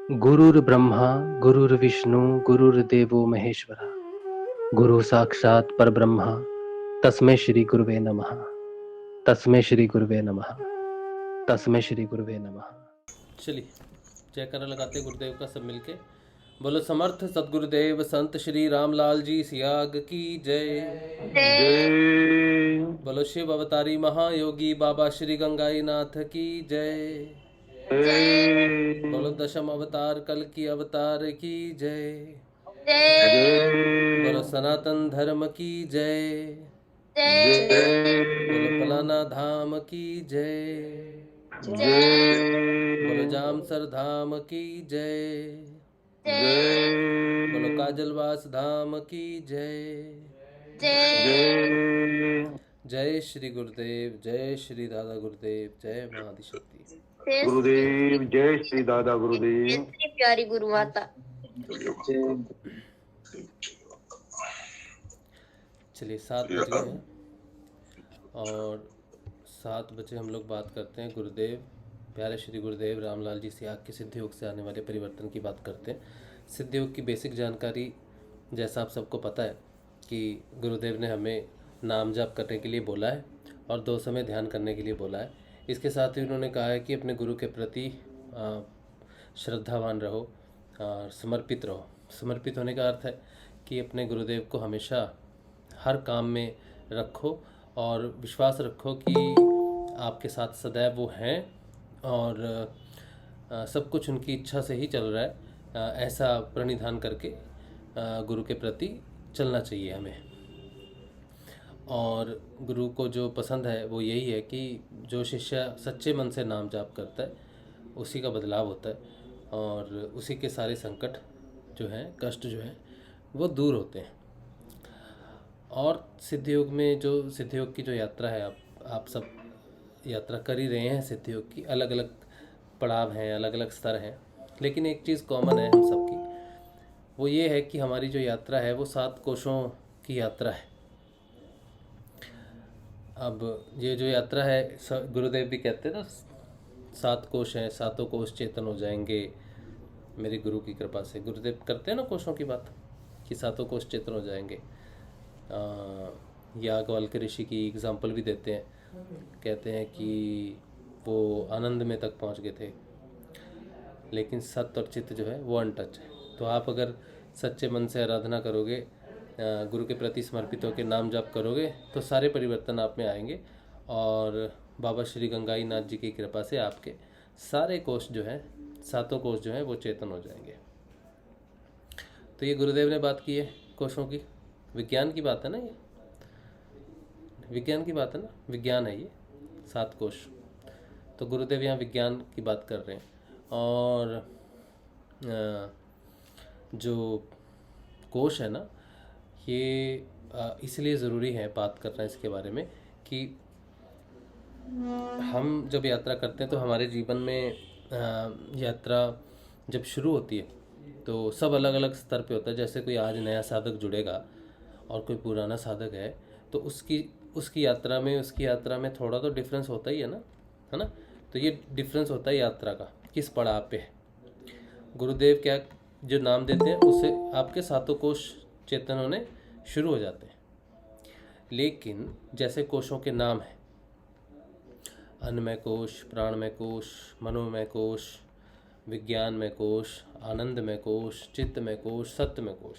गुरुर्ब्रह्मा गुरुर्विष्णु गुरुर्देवो महेश्वरा गुरु साक्षात परब्रह्म तस्मै श्री गुरुवे नमः। तस्मै श्री गुरुवे नमः। तस्मै श्री गुरुवे नमः। चलिए जयकारा लगाते गुरुदेव का सब मिलके। बोलो समर्थ सतगुरुदेव संत श्री रामलाल जी सियाग की जय। बोलो शिव अवतारी महायोगी बाबा श्री गंगाई नाथ की जय। बोलो दशम अवतार कल की अवतार की जय। बोलो सनातन धर्म की जय। बोलो फलाना धाम की जय। बोलो जामसर धाम की जय। बोलो काजलवास धाम की जय। जय श्री गुरुदेव, जय श्री दादा गुरुदेव, जय महाआदिशक्ति गुरुदेव, जय श्री दादा गुरुदेव। प्यारी गुरु माता। चलिए 7 बज गए हैं और 7 बजे हम लोग बात करते हैं गुरुदेव, प्यारे श्री गुरुदेव रामलाल जी सियाग के सिद्ध योग से आने वाले परिवर्तन की बात करते हैं। सिद्ध योग की बेसिक जानकारी जैसा आप सबको पता है कि गुरुदेव ने हमें नाम जाप करने के लिए बोला है और 2 समय ध्यान करने के लिए बोला है। इसके साथ ही उन्होंने कहा है कि अपने गुरु के प्रति श्रद्धावान रहो और समर्पित रहो। समर्पित होने का अर्थ है कि अपने गुरुदेव को हमेशा हर काम में रखो और विश्वास रखो कि आपके साथ सदैव वो हैं और सब कुछ उनकी इच्छा से ही चल रहा है। ऐसा प्रणिधान करके गुरु के प्रति चलना चाहिए हमें। और गुरु को जो पसंद है वो यही है कि जो शिष्य सच्चे मन से नाम जाप करता है उसी का बदलाव होता है और उसी के सारे संकट जो हैं, कष्ट जो हैं वो दूर होते हैं। और सिद्धयोग में जो सिद्धयोग की जो यात्रा है, आप सब यात्रा कर ही रहे हैं। सिद्धयोग की अलग अलग पड़ाव हैं, अलग अलग स्तर हैं, लेकिन एक चीज़ कॉमन है हम सब की, वो ये है कि हमारी जो यात्रा है वो 7 कोशों की यात्रा है। अब ये जो यात्रा है, गुरुदेव भी कहते हैं ना 7 कोश हैं, 7 कोश चेतन हो जाएंगे मेरे गुरु की कृपा से। गुरुदेव करते हैं ना कोशों की बात कि 7 कोश चेतन हो जाएंगे। याज्ञवल्क्य ऋषि की एग्जाम्पल भी देते हैं, कहते हैं कि वो आनंद में तक पहुंच गए थे, लेकिन सत्य और चित्त जो है वो अनटच है। तो आप अगर सच्चे मन से आराधना करोगे, गुरु के प्रति समर्पित होकर नाम जाप करोगे तो सारे परिवर्तन आप में आएंगे और बाबा श्री गंगाई नाथ जी की कृपा से आपके सारे कोश जो हैं, 7 कोश जो हैं वो चेतन हो जाएंगे। तो ये गुरुदेव ने बात की है कोशों की, विज्ञान की बात है ना, ये विज्ञान की बात है ना, विज्ञान है ये 7 कोश। तो गुरुदेव यहाँ विज्ञान की बात कर रहे हैं और जो कोश है ना, ये इसलिए ज़रूरी है बात करना इसके बारे में कि हम जब यात्रा करते हैं तो हमारे जीवन में यात्रा जब शुरू होती है तो सब अलग अलग स्तर पे होता है। जैसे कोई आज नया साधक जुड़ेगा और कोई पुराना साधक है तो उसकी यात्रा में थोड़ा तो डिफरेंस होता ही है ना। तो ये डिफरेंस होता है यात्रा का, किस पड़ाव पे है। गुरुदेव क्या जो नाम देते हैं उससे आपके 7 कोश चेतन होने शुरू हो जाते हैं। लेकिन जैसे कोशों के नाम हैं, अन्नमय कोश, प्राणमय कोश, मनोमय कोश, विज्ञानमय कोश, आनंदमय कोश, चित्तमय कोश, सत्यमय कोश,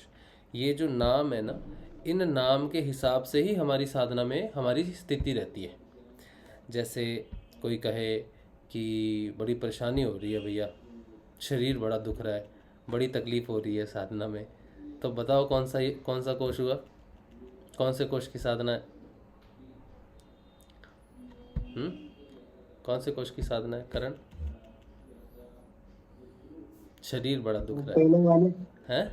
ये जो नाम है ना, इन नाम के हिसाब से ही हमारी साधना में हमारी स्थिति रहती है। जैसे कोई कहे कि बड़ी परेशानी हो रही है भैया, शरीर बड़ा दुख रहा है, बड़ी तकलीफ़ हो रही है साधना में, तो बताओ कौन सा कोश हुआ, कौन से कोश की साधना है? कौन से कोश की साधना है करण? शरीर बड़ा दुख रहा है,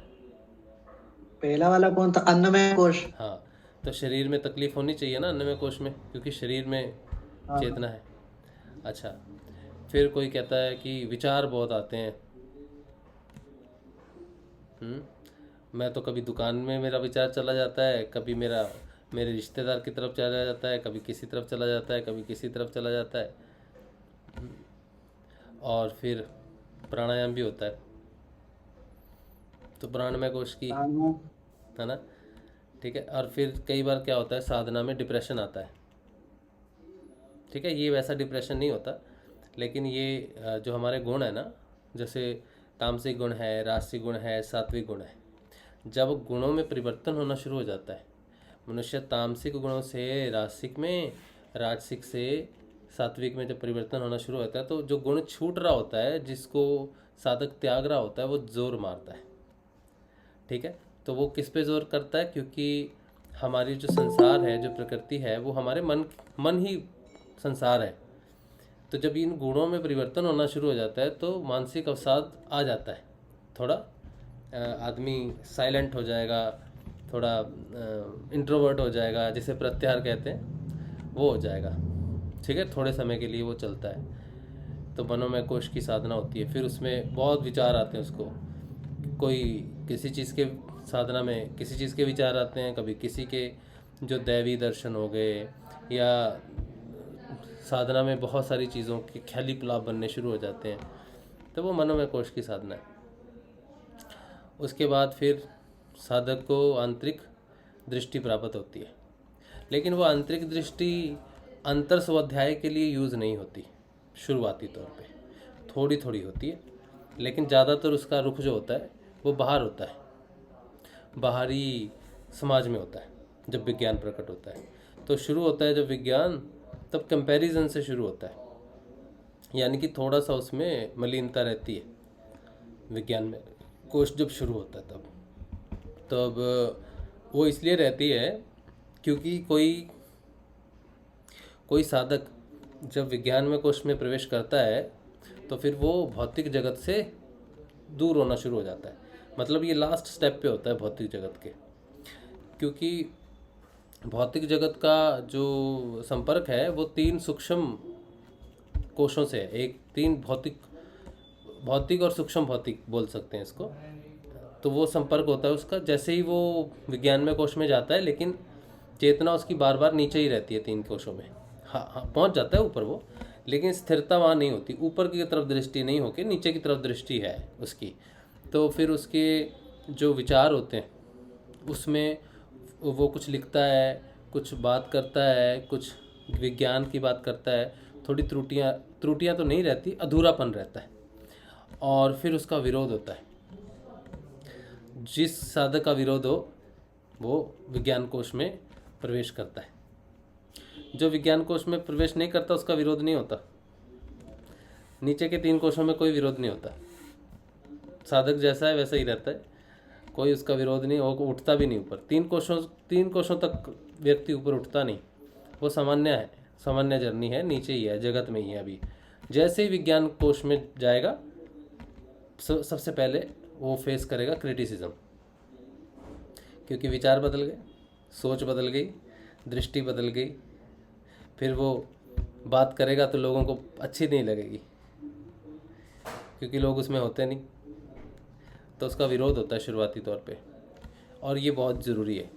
पहला वाला कौन था? अन्नमय कोश। हाँ, तो शरीर में तकलीफ होनी चाहिए ना अन्नमय कोश में, क्योंकि शरीर में चेतना है। अच्छा, फिर कोई कहता है कि विचार बहुत आते हैं। मैं तो कभी दुकान में मेरा विचार चला जाता है, कभी मेरे रिश्तेदार की तरफ चला जाता है, कभी किसी तरफ चला जाता है, कभी किसी तरफ चला जाता है। और फिर प्राणायाम भी होता है, तो प्राणमय कोश की, हाँ, है ना। ठीक है। और फिर कई बार क्या होता है, साधना में डिप्रेशन आता है। ठीक है, ये वैसा डिप्रेशन नहीं होता, लेकिन ये जो हमारे गुण है ना, जैसे तामसिक गुण है, राजसिक गुण है, सात्विक गुण है, जब गुणों में परिवर्तन होना शुरू हो जाता है, मनुष्य तामसिक गुणों से राजसिक में, राजसिक से सात्विक में जब परिवर्तन होना शुरू होता है, तो जो गुण छूट रहा होता है, जिसको साधक त्याग रहा होता है, वो जोर मारता है। ठीक है, तो वो किस पे जोर करता है, क्योंकि हमारी जो संसार है, जो प्रकृति है, वो हमारे मन ही संसार है। तो जब इन गुणों में परिवर्तन होना शुरू हो जाता है, तो मानसिक अवसाद आ जाता है, थोड़ा आदमी साइलेंट हो जाएगा, थोड़ा इंट्रोवर्ट हो जाएगा, जिसे प्रत्याहार कहते हैं, वो हो जाएगा। ठीक है, थोड़े समय के लिए वो चलता है। तो मनोमय कोश की साधना होती है, फिर उसमें बहुत विचार आते हैं उसको, कोई किसी चीज़ के साधना में किसी चीज़ के विचार आते हैं, कभी किसी के जो दैवी दर्शन हो गए, या साधना में बहुत सारी चीज़ों के ख्याली पुलाव बनने शुरू हो जाते हैं, तो वो मनोमय कोश की साधना है। उसके बाद फिर साधक को आंतरिक दृष्टि प्राप्त होती है, लेकिन वो आंतरिक दृष्टि अंतर स्वाध्याय के लिए यूज़ नहीं होती। शुरुआती तौर पे थोड़ी थोड़ी होती है, लेकिन ज़्यादातर उसका रुख जो होता है वो बाहर होता है, बाहरी समाज में होता है। जब विज्ञान प्रकट होता है, तो शुरू होता है जब विज्ञान, तब कंपैरिजन से शुरू होता है, यानी कि थोड़ा सा उसमें मलिनता रहती है विज्ञान में। कोश जब शुरू होता है तब वो इसलिए रहती है क्योंकि कोई साधक जब विज्ञान में कोश में प्रवेश करता है, तो फिर वो भौतिक जगत से दूर होना शुरू हो जाता है। मतलब ये लास्ट स्टेप पे होता है भौतिक जगत के, क्योंकि भौतिक जगत का जो संपर्क है वो 3 सूक्ष्म कोशों से है। एक 3 भौतिक और सूक्ष्म भौतिक बोल सकते हैं इसको। तो वो संपर्क होता है उसका, जैसे ही वो विज्ञान में कोश में जाता है, लेकिन चेतना उसकी बार बार नीचे ही रहती है 3 कोशों में। हाँ, पहुंच जाता है ऊपर वो, लेकिन स्थिरता वहाँ नहीं होती, ऊपर की तरफ दृष्टि नहीं होके नीचे की तरफ दृष्टि है उसकी। तो फिर उसके जो विचार होते हैं उसमें वो कुछ लिखता है, कुछ बात करता है, कुछ विज्ञान की बात करता है, थोड़ी त्रुटियाँ तो नहीं रहती, अधूरापन रहता है। और फिर उसका विरोध होता है। जिस साधक का विरोध हो वो विज्ञान कोश में प्रवेश करता है। जो विज्ञान कोश में प्रवेश नहीं करता उसका विरोध नहीं होता। नीचे के 3 कोशों में कोई विरोध नहीं होता, साधक जैसा है वैसा ही रहता है, कोई उसका विरोध नहीं हो, उठता भी नहीं ऊपर। 3 कोशों तक व्यक्ति ऊपर उठता नहीं, वो सामान्य है, सामान्य जर्नी है, नीचे ही है, जगत में ही है। अभी जैसे ही विज्ञान कोश में जाएगा, सबसे पहले वो फेस करेगा क्रिटिसिज्म, क्योंकि विचार बदल गए, सोच बदल गई, दृष्टि बदल गई। फिर वो बात करेगा तो लोगों को अच्छी नहीं लगेगी, क्योंकि लोग उसमें होते नहीं, तो उसका विरोध होता है शुरुआती तौर पे। और ये बहुत ज़रूरी है।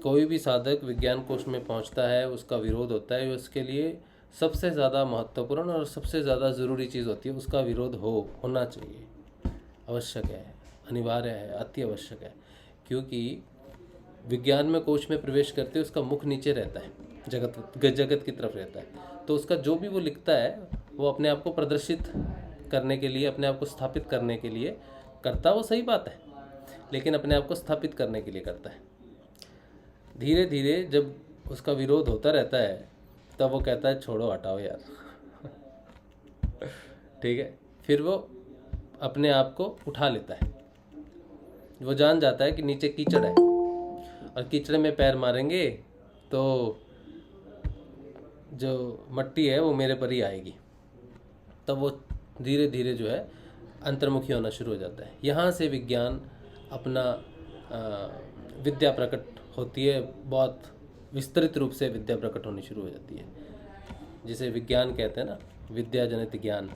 कोई भी साधक विज्ञान कोश में पहुंचता है, उसका विरोध होता है, उसके लिए सबसे ज़्यादा महत्वपूर्ण और सबसे ज़्यादा ज़रूरी चीज़ होती है, उसका विरोध होना चाहिए, आवश्यक है, अनिवार्य है, अति आवश्यक है। क्योंकि विज्ञान में कोश में प्रवेश करते उसका मुख नीचे रहता है, जगत की तरफ रहता है। तो उसका जो भी वो लिखता है वो अपने आप को प्रदर्शित करने के लिए, अपने आप को स्थापित करने के लिए करता, वो सही बात है, लेकिन अपने आप को स्थापित करने के लिए करता है। धीरे धीरे जब उसका विरोध होता रहता है, तब वो कहता है छोड़ो, हटाओ यार। ठीक है, फिर वो अपने आप को उठा लेता है। वो जान जाता है कि नीचे कीचड़ है, और कीचड़ में पैर मारेंगे तो जो मट्टी है वो मेरे पर ही आएगी। तब वो धीरे धीरे जो है अंतर्मुखी होना शुरू हो जाता है। यहाँ से विज्ञान अपना विद्या प्रकट होती है, बहुत विस्तृत रूप से विद्या प्रकट होनी शुरू हो जाती है, जिसे विज्ञान कहते हैं ना, विद्या जनित ज्ञान,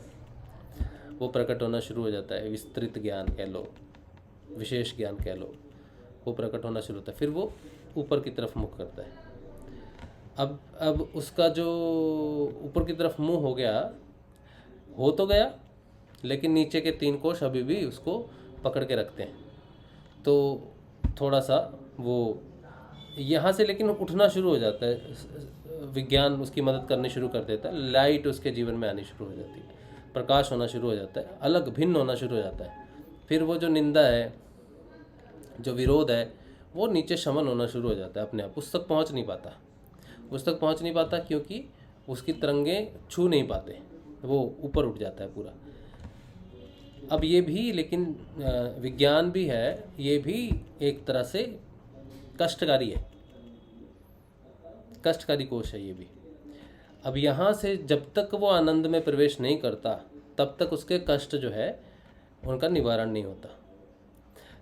वो प्रकट होना शुरू हो जाता है। विस्तृत ज्ञान कह लो, विशेष ज्ञान कह लो, वो प्रकट होना शुरू होता है। फिर वो ऊपर की तरफ मुख करता है। अब उसका जो ऊपर की तरफ मुंह हो गया, हो तो गया, लेकिन नीचे के 3 कोश अभी भी उसको पकड़ के रखते हैं, तो थोड़ा सा वो यहाँ से लेकिन उठना शुरू हो जाता है। विज्ञान उसकी मदद करनी शुरू कर देता है, लाइट उसके जीवन में आनी शुरू हो जाती है, प्रकाश होना शुरू हो जाता है, अलग भिन्न होना शुरू हो जाता है। फिर वो जो निंदा है, जो विरोध है, वो नीचे शमन होना शुरू हो जाता है अपने आप। उस तक पहुँच नहीं पाता क्योंकि उसकी तरंगें छू नहीं पाते, वो ऊपर उठ जाता है पूरा। अब ये भी लेकिन विज्ञान भी है, ये भी एक तरह से कष्टकारी है, कष्टकारी कोश है ये भी। अब यहाँ से जब तक वो आनंद में प्रवेश नहीं करता तब तक उसके कष्ट जो है उनका निवारण नहीं होता।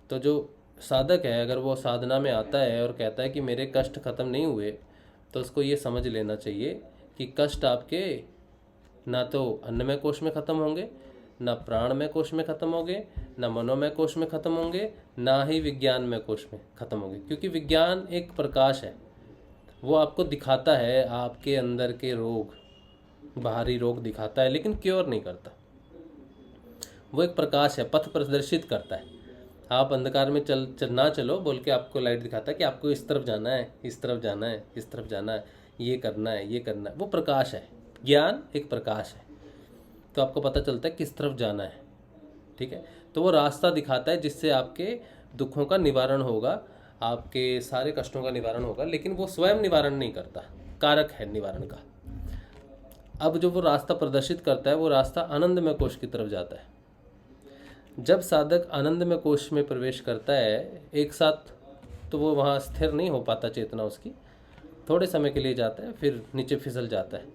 तो जो साधक है, अगर वो साधना में आता है और कहता है कि मेरे कष्ट खत्म नहीं हुए, तो उसको ये समझ लेना चाहिए कि कष्ट आपके ना तो अन्नमय कोश में ख़त्म होंगे, ना प्राणमय कोश में ख़त्म होंगे, ना मनोमय कोश में ख़त्म होंगे, ना ही विज्ञानमय कोश में ख़त्म होंगे। क्योंकि विज्ञान एक प्रकाश है, वो आपको दिखाता है आपके अंदर के रोग, बाहरी रोग दिखाता है, लेकिन क्योर नहीं करता। वो एक प्रकाश है, पथ प्रदर्शित करता है। आप अंधकार में ना चलो बोल के आपको लाइट दिखाता है कि आपको इस तरफ जाना है, इस तरफ जाना है, इस तरफ जाना है, ये करना है, ये करना है। वो प्रकाश है, ज्ञान एक प्रकाश है, तो आपको पता चलता है किस तरफ जाना है। ठीक है, तो वो रास्ता दिखाता है जिससे आपके दुखों का निवारण होगा, आपके सारे कष्टों का निवारण होगा, लेकिन वो स्वयं निवारण नहीं करता, कारक है निवारण का। अब जो वो रास्ता प्रदर्शित करता है, वो रास्ता आनंदमय कोश की तरफ जाता है। जब साधक आनंदमय कोश में प्रवेश करता है एक साथ, तो वो वहाँ स्थिर नहीं हो पाता, चेतना उसकी थोड़े समय के लिए जाता है, फिर नीचे फिसल जाता है।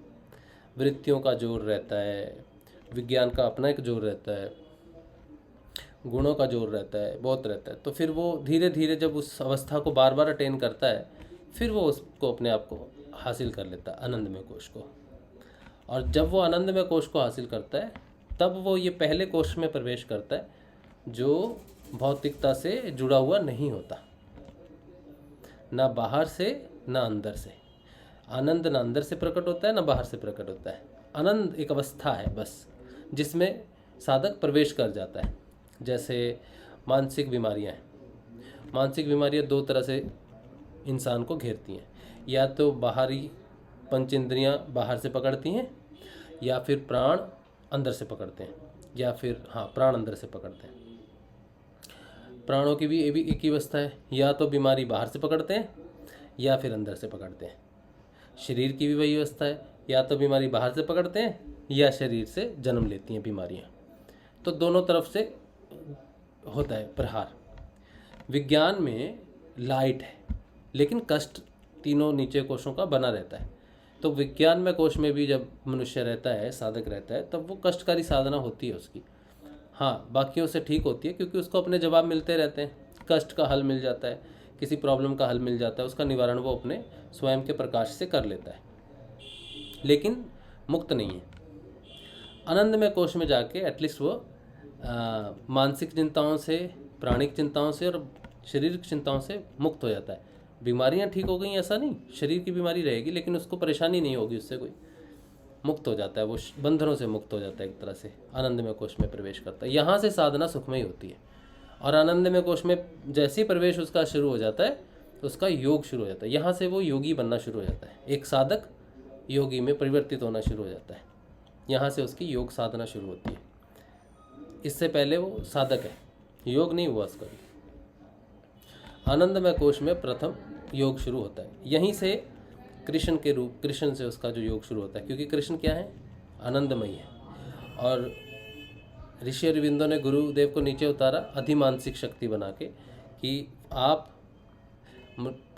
वृत्तियों का जोर रहता है, विज्ञान का अपना एक जोर रहता है, गुणों का जोर रहता है, बहुत रहता है। तो फिर वो धीरे धीरे जब उस अवस्था को बार बार अटेन करता है, फिर वो उसको अपने आप को हासिल कर लेता है, आनंदमय कोश को। और जब वो आनंदमय कोश को हासिल करता है, तब वो ये पहले कोश में प्रवेश करता है जो भौतिकता से जुड़ा हुआ नहीं होता, ना बाहर से ना अंदर से। आनंद ना अंदर से प्रकट होता है ना बाहर से प्रकट होता है। आनंद एक अवस्था है बस, जिसमें साधक प्रवेश कर जाता है। जैसे मानसिक बीमारियां हैं, मानसिक बीमारियां दो तरह से इंसान को घेरती हैं, या तो बाहरी पंच इंद्रियां बाहर से पकड़ती हैं, या फिर प्राण अंदर से पकड़ते हैं, या फिर प्राण अंदर से पकड़ते हैं। प्राणों की भी ये भी एक ही अवस्था है, या तो बीमारी बाहर से पकड़ते हैं या फिर अंदर से पकड़ते हैं। शरीर की भी वही अवस्था है, या तो बीमारी बाहर से पकड़ते हैं या शरीर से जन्म लेती हैं बीमारियां। तो दोनों तरफ से होता है प्रहार। विज्ञान में लाइट है, लेकिन कष्ट तीनों नीचे कोशों का बना रहता है। तो विज्ञान में कोश में भी जब मनुष्य रहता है, साधक रहता है, तब वो कष्टकारी साधना होती है उसकी। बाकियों से ठीक होती है, क्योंकि उसको अपने जवाब मिलते रहते हैं, कष्ट का हल मिल जाता है, किसी प्रॉब्लम का हल मिल जाता है, उसका निवारण वो अपने स्वयं के प्रकाश से कर लेता है, लेकिन मुक्त नहीं है। आनंदमय कोश में जाके एटलीस्ट वो मानसिक चिंताओं से, प्राणिक चिंताओं से और शारीरिक चिंताओं से मुक्त हो जाता है। बीमारियां ठीक हो गई ऐसा नहीं, शरीर की बीमारी रहेगी लेकिन उसको परेशानी नहीं होगी, उससे कोई मुक्त हो जाता है, वो बंधनों से मुक्त हो जाता है एक तरह से। आनंदमय कोश में प्रवेश करता है, यहाँ से साधना सुखमय होती है। और आनंदमय कोश में जैसे ही प्रवेश उसका शुरू हो जाता है, तो उसका योग शुरू हो जाता है। यहाँ से वो योगी बनना शुरू हो जाता है, एक साधक योगी में परिवर्तित होना शुरू हो जाता है। यहाँ से उसकी योग साधना शुरू होती है। इससे पहले वो साधक है, योग नहीं हुआ उसका। आनंदमय कोश में प्रथम योग शुरू होता है, यहीं से कृष्ण के रूप, कृष्ण से उसका जो योग शुरू होता है, क्योंकि कृष्ण क्या है, आनंदमयी है। और ऋषि अरविंदो ने गुरुदेव को नीचे उतारा अधिमानसिक शक्ति बना के, कि आप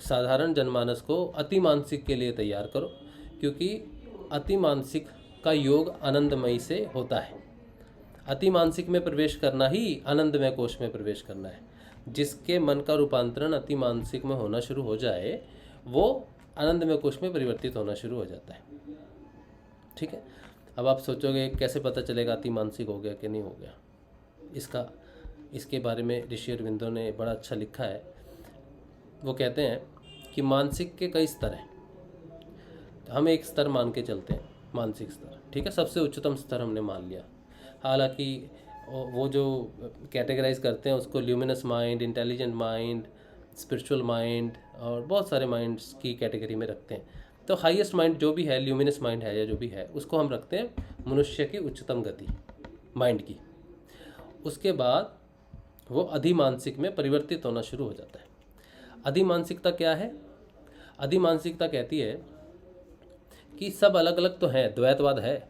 साधारण जनमानस को अति मानसिक के लिए तैयार करो, क्योंकि अति मानसिक का योग आनंदमयी से होता है। अति मानसिक में प्रवेश करना ही आनंदमय कोश में प्रवेश करना है। जिसके मन का रूपांतरण अति मानसिक में होना शुरू हो जाए, वो आनंदमय कोश में परिवर्तित होना शुरू हो जाता है। ठीक है, अब आप सोचोगे कैसे पता चलेगा अति मानसिक हो गया कि नहीं हो गया। इसके बारे में ऋषि अरविंदो ने बड़ा अच्छा लिखा है। वो कहते हैं कि मानसिक के कई स्तर हैं, तो हम एक स्तर मान के चलते हैं, मानसिक स्तर। ठीक है, सबसे उच्चतम स्तर हमने मान लिया। हालांकि वो जो कैटेगराइज करते हैं उसको luminous mind, intelligent mind, spiritual mind और बहुत सारे माइंड्स की कैटेगरी में रखते हैं। तो हाईएस्ट माइंड जो भी है, ल्यूमिनस माइंड है या जो भी है, उसको हम रखते हैं मनुष्य की उच्चतम गति माइंड की। उसके बाद वो अधिमानसिक में परिवर्तित होना शुरू हो जाता है। अधिमानसिकता क्या है? अधिमानसिकता कहती है कि सब अलग अलग तो है, द्वैतवाद है।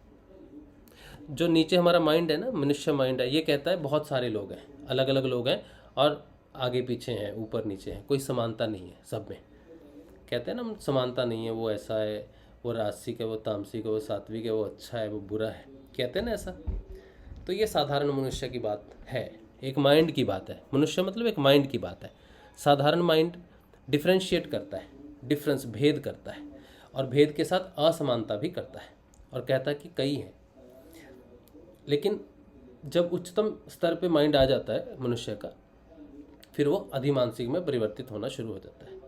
जो नीचे हमारा माइंड है ना, मनुष्य माइंड है, ये कहता है बहुत सारे लोग हैं, अलग अलग लोग हैं और आगे पीछे हैं, ऊपर नीचे हैं, कोई समानता नहीं है सब में। कहते हैं ना समानता नहीं है, वो ऐसा है, वो राजसिक है, वो तामसिक है, वो सात्विक है, वो अच्छा है, वो बुरा है, कहते हैं ना ऐसा। तो ये साधारण मनुष्य की बात है, एक माइंड की बात है। मनुष्य मतलब एक माइंड की बात है। साधारण माइंड डिफ्रेंशिएट करता है, डिफरेंस भेद करता है और भेद के साथ असमानता भी करता है और कहता है कि कई हैं। लेकिन जब उच्चतम स्तर पे माइंड आ जाता है मनुष्य का, फिर वो अधिमानसिक में परिवर्तित होना शुरू हो जाता है।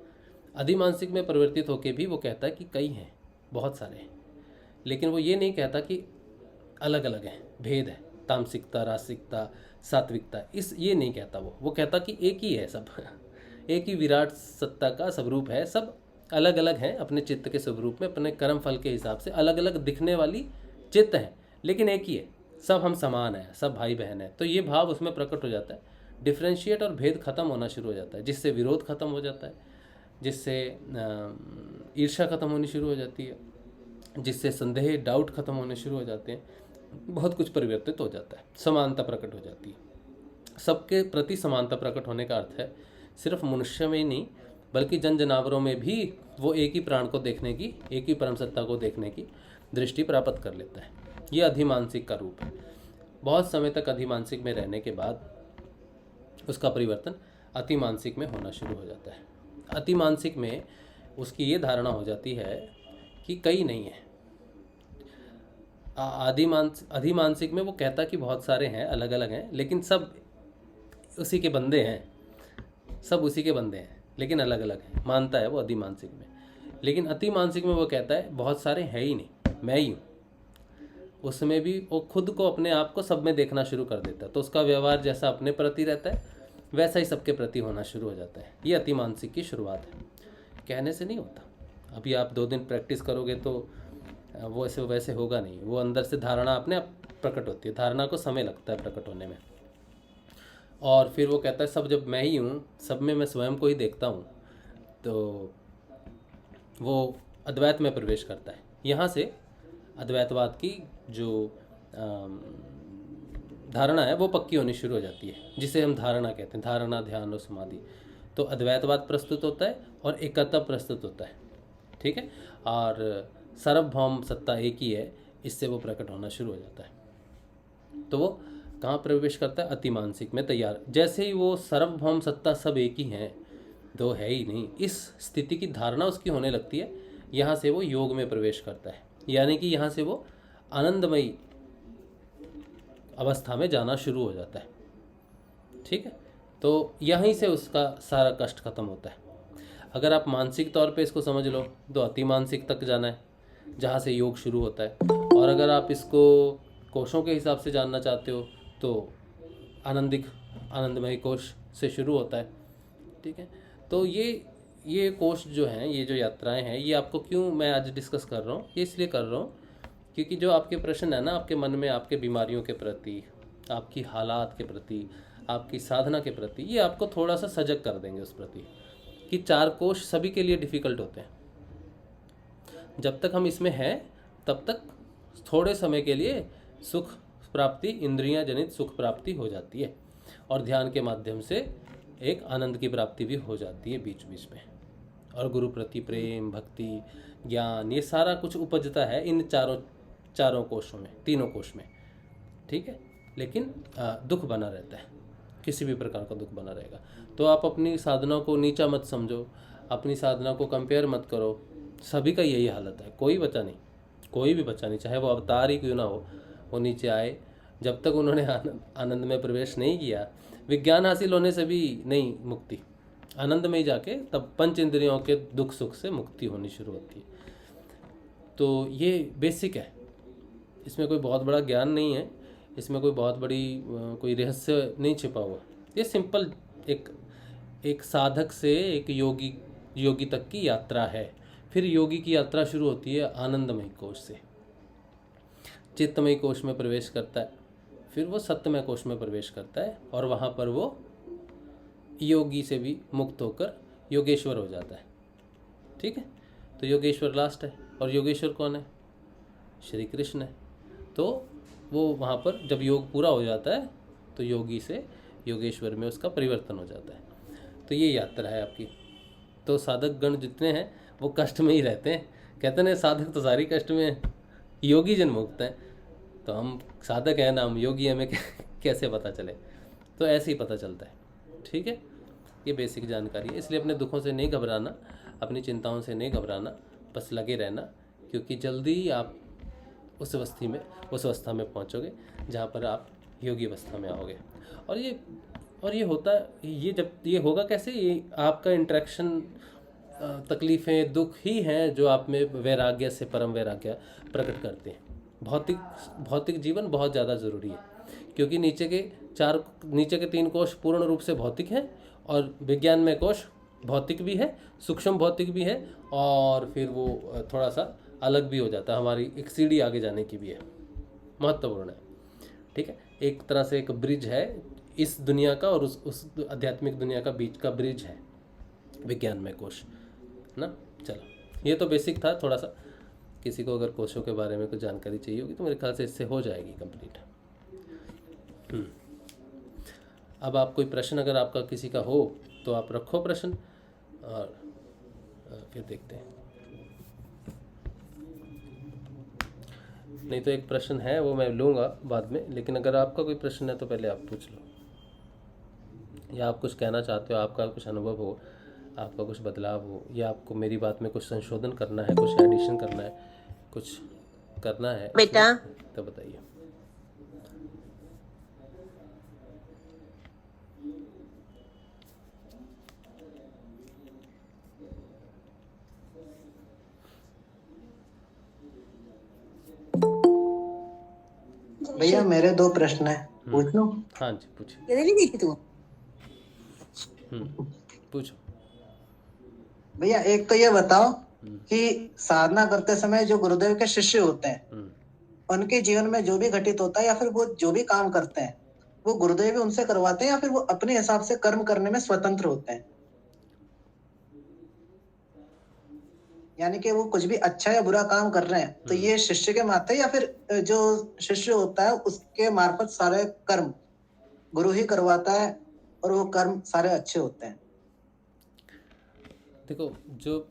अधिमानसिक में परिवर्तित होकर भी वो कहता है कि कई हैं, बहुत सारे हैं, लेकिन वो ये नहीं कहता कि अलग अलग हैं, भेद है, तामसिकता, रासिकता, सात्विकता, इस ये नहीं कहता। वो कहता कि एक ही है सब एक ही विराट सत्ता का स्वरूप है, सब अलग अलग हैं अपने चित्त के स्वरूप में, अपने कर्म फल के हिसाब से अलग अलग दिखने वाली चित्त हैं, लेकिन एक ही है, सब हम समान हैं, सब भाई बहन हैं। तो ये भाव उसमें प्रकट हो जाता है। डिफ्रेंशिएट और भेद खत्म होना शुरू हो जाता है, जिससे विरोध खत्म हो जाता है, जिससे ईर्ष्या खत्म होनी शुरू हो जाती है, जिससे संदेह, डाउट खत्म होने शुरू हो जाते हैं। बहुत कुछ परिवर्तित हो जाता है, समानता प्रकट हो जाती है। सबके प्रति समानता प्रकट होने का अर्थ है सिर्फ मनुष्य में ही नहीं, बल्कि जन जनावरों में भी वो एक ही प्राण को देखने की, एक ही परम सत्ता को देखने की दृष्टि प्राप्त कर लेता है। ये अधिमानसिक का रूप है। बहुत समय तक अधिमानसिक में रहने के बाद उसका परिवर्तन अतिमानसिक में होना शुरू हो जाता है। अतिमानसिक में उसकी ये धारणा हो जाती है कि कई नहीं है। अधिमानसिक में वो कहता कि बहुत सारे हैं, अलग अलग हैं, लेकिन सब उसी के बंदे हैं, सब उसी के बंदे हैं, लेकिन अलग अलग हैं, मानता है वो अधिमानसिक में। लेकिन अतिमानसिक में वो कहता है बहुत सारे हैं ही नहीं, मैं ही हूँ। उसमें भी वो खुद को, अपने आप को सब में देखना शुरू कर देता है। तो उसका व्यवहार जैसा अपने प्रति रहता है वैसा ही सबके प्रति होना शुरू हो जाता है। ये अतिमानसिक की शुरुआत है, कहने से नहीं होता। अभी आप 2 दिन प्रैक्टिस करोगे तो वो ऐसे वैसे होगा नहीं। वो अंदर से धारणा अपने आप प्रकट होती है, धारणा को समय लगता है प्रकट होने में। और फिर वो कहता है सब जब मैं ही हूँ, सब में मैं स्वयं को ही देखता हूँ, तो वो अद्वैत में प्रवेश करता है। यहाँ से अद्वैतवाद की जो धारणा है वो पक्की होनी शुरू हो जाती है, जिसे हम धारणा कहते हैं, धारणा, ध्यान और समाधि। तो अद्वैतवाद प्रस्तुत होता है और एकता प्रस्तुत होता है, ठीक है। और सार्वभौम सत्ता एक ही है, इससे वो प्रकट होना शुरू हो जाता है। तो वो कहाँ प्रवेश करता है? अतिमानसिक में तैयार। जैसे ही वो सार्वभौम सत्ता सब एक ही हैं, दो है ही नहीं, इस स्थिति की धारणा उसकी होने लगती है। यहाँ से वो योग में प्रवेश करता है, यानी कि यहाँ से वो आनंदमयी अवस्था में जाना शुरू हो जाता है, ठीक है। तो यहीं से उसका सारा कष्ट खत्म होता है। अगर आप मानसिक तौर पे इसको समझ लो तो अतिमानसिक तक जाना है, जहाँ से योग शुरू होता है। और अगर आप इसको कोशों के हिसाब से जानना चाहते हो तो आनंदमय कोश से शुरू होता है, ठीक है। तो ये कोश जो हैं, ये जो यात्राएं हैं, ये आपको क्यों मैं आज डिस्कस कर रहा हूँ, ये इसलिए कर रहा हूँ क्योंकि जो आपके प्रश्न है ना आपके मन में, आपके बीमारियों के प्रति, आपकी हालात के प्रति, आपकी साधना के प्रति, ये आपको थोड़ा सा सजग कर देंगे उस प्रति कि 4 कोश सभी के लिए डिफ़िकल्ट होते हैं। जब तक हम इसमें हैं तब तक थोड़े समय के लिए सुख प्राप्ति, इंद्रियां जनित सुख प्राप्ति हो जाती है और ध्यान के माध्यम से एक आनंद की प्राप्ति भी हो जाती है बीच बीच में। और गुरु प्रति प्रेम, भक्ति, ज्ञान, ये सारा कुछ उपजता है इन चारों कोशों में, तीनों कोश में, ठीक है। लेकिन दुख बना रहता है, किसी भी प्रकार का दुख बना रहेगा। तो आप अपनी साधना को नीचा मत समझो, अपनी साधना को कंपेयर मत करो। सभी का यही हालत है, कोई बचा नहीं, कोई भी बचा नहीं, चाहे वो अवतार ही क्यों ना हो, वो नीचे आए। जब तक उन्होंने आनंद में प्रवेश नहीं किया, विज्ञान हासिल होने से भी नहीं मुक्ति, आनंद में ही जाके तब पंच इंद्रियों के दुख सुख से मुक्ति होनी शुरू होती है। तो ये बेसिक है, इसमें कोई बहुत बड़ा ज्ञान नहीं है। इसमें कोई बहुत बड़ी कोई रहस्य नहीं छिपा हुआ। ये सिंपल एक साधक से एक योगी तक की यात्रा है। फिर योगी की यात्रा शुरू होती है आनंदमय कोश से। चित्तमय कोश में प्रवेश करता है, फिर वो सत्यमय कोश में प्रवेश करता है और वहाँ पर वो योगी से भी मुक्त होकर योगेश्वर हो जाता है। ठीक है, तो योगेश्वर लास्ट है। और योगेश्वर कौन है? श्री कृष्ण है। तो वो वहाँ पर जब योग पूरा हो जाता है तो योगी से योगेश्वर में उसका परिवर्तन हो जाता है। तो ये यात्रा है आपकी। तो साधक गण जितने हैं वो कष्ट में ही रहते हैं। कहते हैं साधक तो सारी कष्ट में है, योगी जन मुक्त हैं। तो हम साधक हैं ना, हम योगी, हमें कैसे पता चले? तो ऐसे ही पता चलता है। ठीक है, ये बेसिक जानकारी है। इसलिए अपने दुखों से नहीं घबराना, अपनी चिंताओं से नहीं घबराना, बस लगे रहना, क्योंकि जल्दी ही आप उस अवस्था में पहुंचोगे जहाँ पर आप योगी अवस्था में आओगे। और ये होता है, ये जब ये होगा कैसे? ये आपका इंटरेक्शन, तकलीफ़ें, दुख ही हैं जो आप में वैराग्य से परम वैराग्य प्रकट करते हैं। भौतिक जीवन बहुत ज़्यादा ज़रूरी है, क्योंकि नीचे के 3 कोश पूर्ण रूप से भौतिक हैं और विज्ञान में कोश भौतिक भी है, सूक्ष्म भौतिक भी है, और फिर वो थोड़ा सा अलग भी हो जाता है। हमारी एक सीढ़ी आगे जाने की भी है, महत्वपूर्ण है। ठीक है, एक तरह से एक ब्रिज है इस दुनिया का और उस आध्यात्मिक दुनिया का बीच का ब्रिज है विज्ञान में कोश ना। चलो, ये तो बेसिक था। थोड़ा सा किसी को अगर कोशों के बारे में कुछ जानकारी चाहिए होगी तो मेरे ख्याल से इससे हो जाएगी कंप्लीट। अब आप कोई प्रश्न अगर आपका किसी का हो तो आप रखो प्रश्न, और फिर देखते हैं। नहीं तो एक प्रश्न है वो मैं लूँगा बाद में, लेकिन अगर आपका कोई प्रश्न है तो पहले आप पूछ लो, या आप कुछ कहना चाहते हो, आपका कुछ अनुभव हो, आपका कुछ बदलाव हो, या आपको मेरी बात में कुछ संशोधन करना है, कुछ एडिशन करना है, कुछ करना है बेटा, तो बताइए। भैया मेरे 2 प्रश्न है, पूछ लूं? हाँ जी, पूछिए। ये नहीं देखी तू? पूछो भैया एक तो ये बताओ कि साधना करते समय जो गुरुदेव के शिष्य होते हैं उनके जीवन में जो भी घटित होता है या फिर वो जो भी काम करते हैं वो गुरुदेव ही उनसे करवाते हैं या फिर वो अपने हिसाब से कर्म करने में स्वतंत्र होते हैं? यानी कि वो कुछ भी अच्छा या बुरा काम कर रहे हैं तो ये शिष्य के माथे या फिर जो शिष्य होता है उसके मार्फत सारे कर्म गुरु ही करवाता है और वो कर्म सारे अच्छे होते हैं? देखो,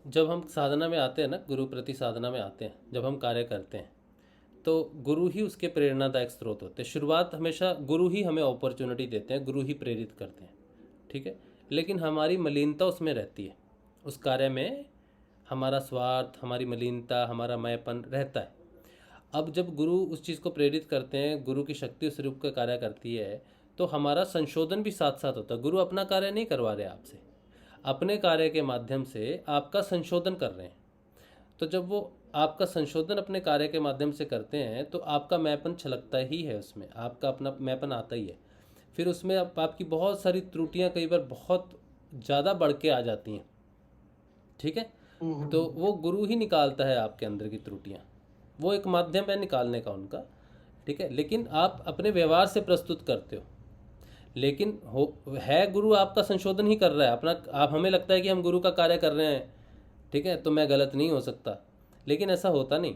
जब हम साधना में आते हैं ना, गुरु प्रति साधना में आते हैं, जब हम कार्य करते हैं तो गुरु ही उसके प्रेरणादायक स्रोत होते हैं। शुरुआत हमेशा गुरु ही हमें अपॉर्चुनिटी देते हैं, गुरु ही प्रेरित करते हैं। ठीक है, लेकिन हमारी मलिनता उसमें रहती है, उस कार्य में हमारा स्वार्थ, हमारी मलिनता, हमारा मैंपन रहता है। अब जब गुरु उस चीज़ को प्रेरित करते हैं, गुरु की शक्ति उस रूप का कार्य करती है, तो हमारा संशोधन भी साथ साथ होता है। गुरु अपना कार्य नहीं करवा रहे आपसे, अपने कार्य के माध्यम से आपका संशोधन कर रहे हैं। तो जब वो आपका संशोधन अपने कार्य के माध्यम से करते हैं तो आपका मैपन छलकता ही है, उसमें आपका अपना मैपन आता ही है। फिर उसमें आपकी बहुत सारी त्रुटियां कई बार बहुत ज़्यादा बढ़ के आ जाती हैं। ठीक है, तो वो गुरु ही निकालता है आपके अंदर की त्रुटियां, वो एक माध्यम है निकालने का उनका। ठीक है, लेकिन आप अपने व्यवहार से प्रस्तुत करते हो, लेकिन है गुरु आपका संशोधन ही कर रहा है अपना। आप हमें लगता है कि हम गुरु का कार्य कर रहे हैं, ठीक है, तो मैं गलत नहीं हो सकता, लेकिन ऐसा होता नहीं।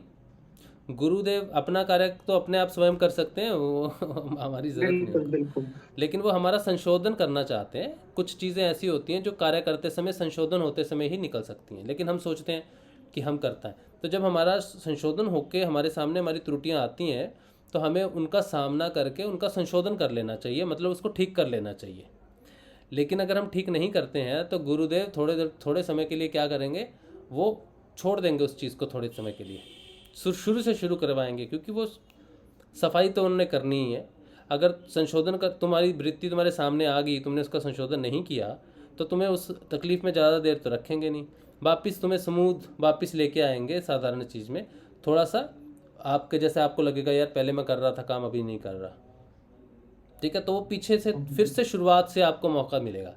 गुरुदेव अपना कार्य तो अपने आप स्वयं कर सकते हैं, वो हमारी जरूरत नहीं बिल्कुल। लेकिन वो हमारा संशोधन करना चाहते हैं। कुछ चीज़ें ऐसी होती हैं जो कार्य करते समय, संशोधन होते समय ही निकल सकती हैं, लेकिन हम सोचते हैं कि हम करता है। तो जब हमारा संशोधन होके हमारे सामने हमारी त्रुटियां आती हैं तो हमें उनका सामना करके उनका संशोधन कर लेना चाहिए, मतलब उसको ठीक कर लेना चाहिए। लेकिन अगर हम ठीक नहीं करते हैं तो गुरुदेव थोड़े समय के लिए क्या करेंगे, वो छोड़ देंगे उस चीज़ को थोड़े समय के लिए, शुरू से शुरू करवाएंगे, क्योंकि वो सफाई तो उन्होंने करनी ही है। अगर संशोधन कर तुम्हारी वृत्ति तुम्हारे सामने आ गई, तुमने उसका संशोधन नहीं किया तो तुम्हें उस तकलीफ़ में ज़्यादा देर तो रखेंगे नहीं, वापस तुम्हें स्मूथ वापस लेके आएंगे साधारण चीज़ में। थोड़ा सा आपके जैसे आपको लगेगा यार पहले मैं कर रहा था काम, अभी नहीं कर रहा, ठीक है, तो वो पीछे से फिर से शुरुआत से आपको मौका मिलेगा।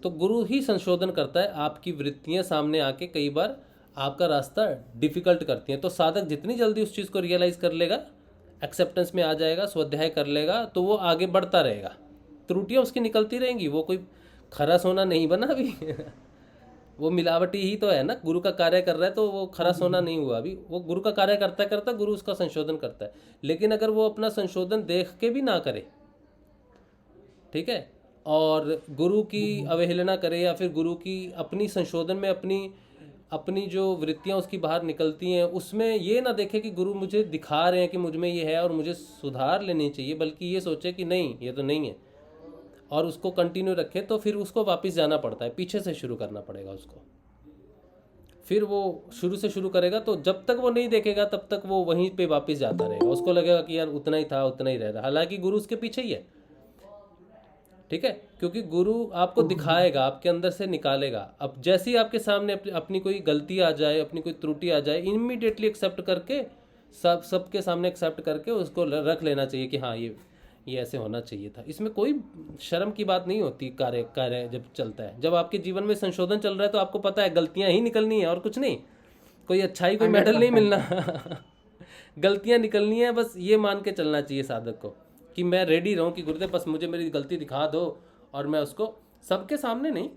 तो गुरु ही संशोधन करता है, आपकी वृत्तियां सामने आके कई बार आपका रास्ता डिफिकल्ट करती हैं। तो साधक जितनी जल्दी उस चीज़ को रियलाइज़ कर लेगा, एक्सेप्टेंस में आ जाएगा, स्वाध्याय कर लेगा, तो वो आगे बढ़ता रहेगा। त्रुटियां उसकी निकलती रहेंगी, वो कोई खरा सोना नहीं बना अभी वो मिलावटी ही तो है ना, गुरु का कार्य कर रहा है तो वो खरा सोना नहीं हुआ अभी, वो गुरु का कार्य करता करता गुरु उसका संशोधन करता है। लेकिन अगर वो अपना संशोधन देख के भी ना करे, ठीक है, और गुरु की अवहेलना करे, या फिर गुरु की अपनी संशोधन में अपनी जो वृत्तियां उसकी बाहर निकलती हैं उसमें ये ना देखे कि गुरु मुझे दिखा रहे हैं कि मुझ में ये है और मुझे सुधार लेनी चाहिए, बल्कि ये सोचे कि नहीं ये तो नहीं है, और उसको कंटिन्यू रखे, तो फिर उसको वापस जाना पड़ता है, पीछे से शुरू करना पड़ेगा उसको। फिर वो शुरू से शुरू करेगा, तो जब तक वो नहीं देखेगा तब तक वो वहीं पे वापस जाता रहेगा। उसको लगेगा कि यार उतना ही था, उतना ही रह रहा, हालांकि गुरु उसके पीछे ही है। ठीक है, क्योंकि गुरु आपको दिखाएगा, आपके अंदर से निकालेगा। अब जैसे ही आपके सामने अपनी कोई गलती आ जाए, अपनी कोई त्रुटि आ जाए, इमीडिएटली एक्सेप्ट करके सबके सामने एक्सेप्ट करके उसको रख लेना चाहिए कि हाँ ये ऐसे होना चाहिए था। इसमें कोई शर्म की बात नहीं होती। कार्य जब चलता है, जब आपके जीवन में संशोधन चल रहा है, तो आपको पता है गलतियां ही निकलनी है और कुछ नहीं, कोई अच्छाई कोई मेडल नहीं मिलना गलतियां निकलनी है, बस ये मान के चलना चाहिए साधक को कि मैं रेडी रहूं कि गुरुदेव बस मुझे मेरी गलती दिखा दो, और मैं उसको सबके सामने नहीं,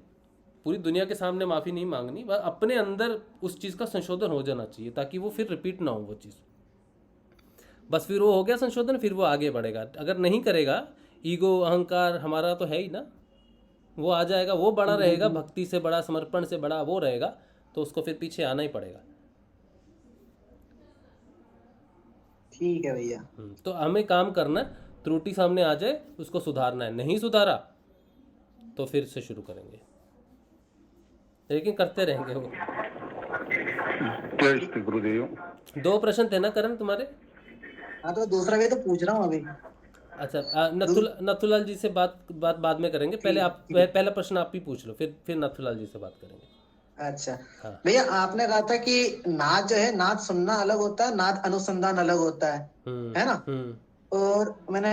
पूरी दुनिया के सामने माफ़ी नहीं मांगनी, बस अपने अंदर उस चीज़ का संशोधन हो जाना चाहिए ताकि वो फिर रिपीट ना हो वो चीज़। बस फिर वो हो गया संशोधन, फिर वो आगे बढ़ेगा। अगर नहीं करेगा, ईगो अहंकार हमारा तो है ही ना, वो आ जाएगा, वो बड़ा रहेगा, भक्ति से बड़ा, समर्पण से बड़ा वो रहेगा, तो उसको फिर पीछे आना ही पड़ेगा। ठीक है भैया। तो हमें काम करना है, त्रुटि सामने आ जाए उसको सुधारना है, नहीं सुधारा तो फिर से शुरू करेंगे, लेकिन करते रहेंगे वो। जय श्री गुरुदेव। 2 प्रश्न थे ना करण तुम्हारे? हाँ, तो दूसरा भी तो पूछ रहा हूँ अभी। अच्छा, नथुलाल जी से बात बाद में करेंगे, पहले आप पहला प्रश्न आप ही पूछ लो, फिर नथुलाल जी से बात करेंगे। अच्छा हाँ। भैया, आपने कहा था कि नाद जो है, नाद सुनना अलग होता है, नाद अनुसंधान अलग होता है ना? और मैंने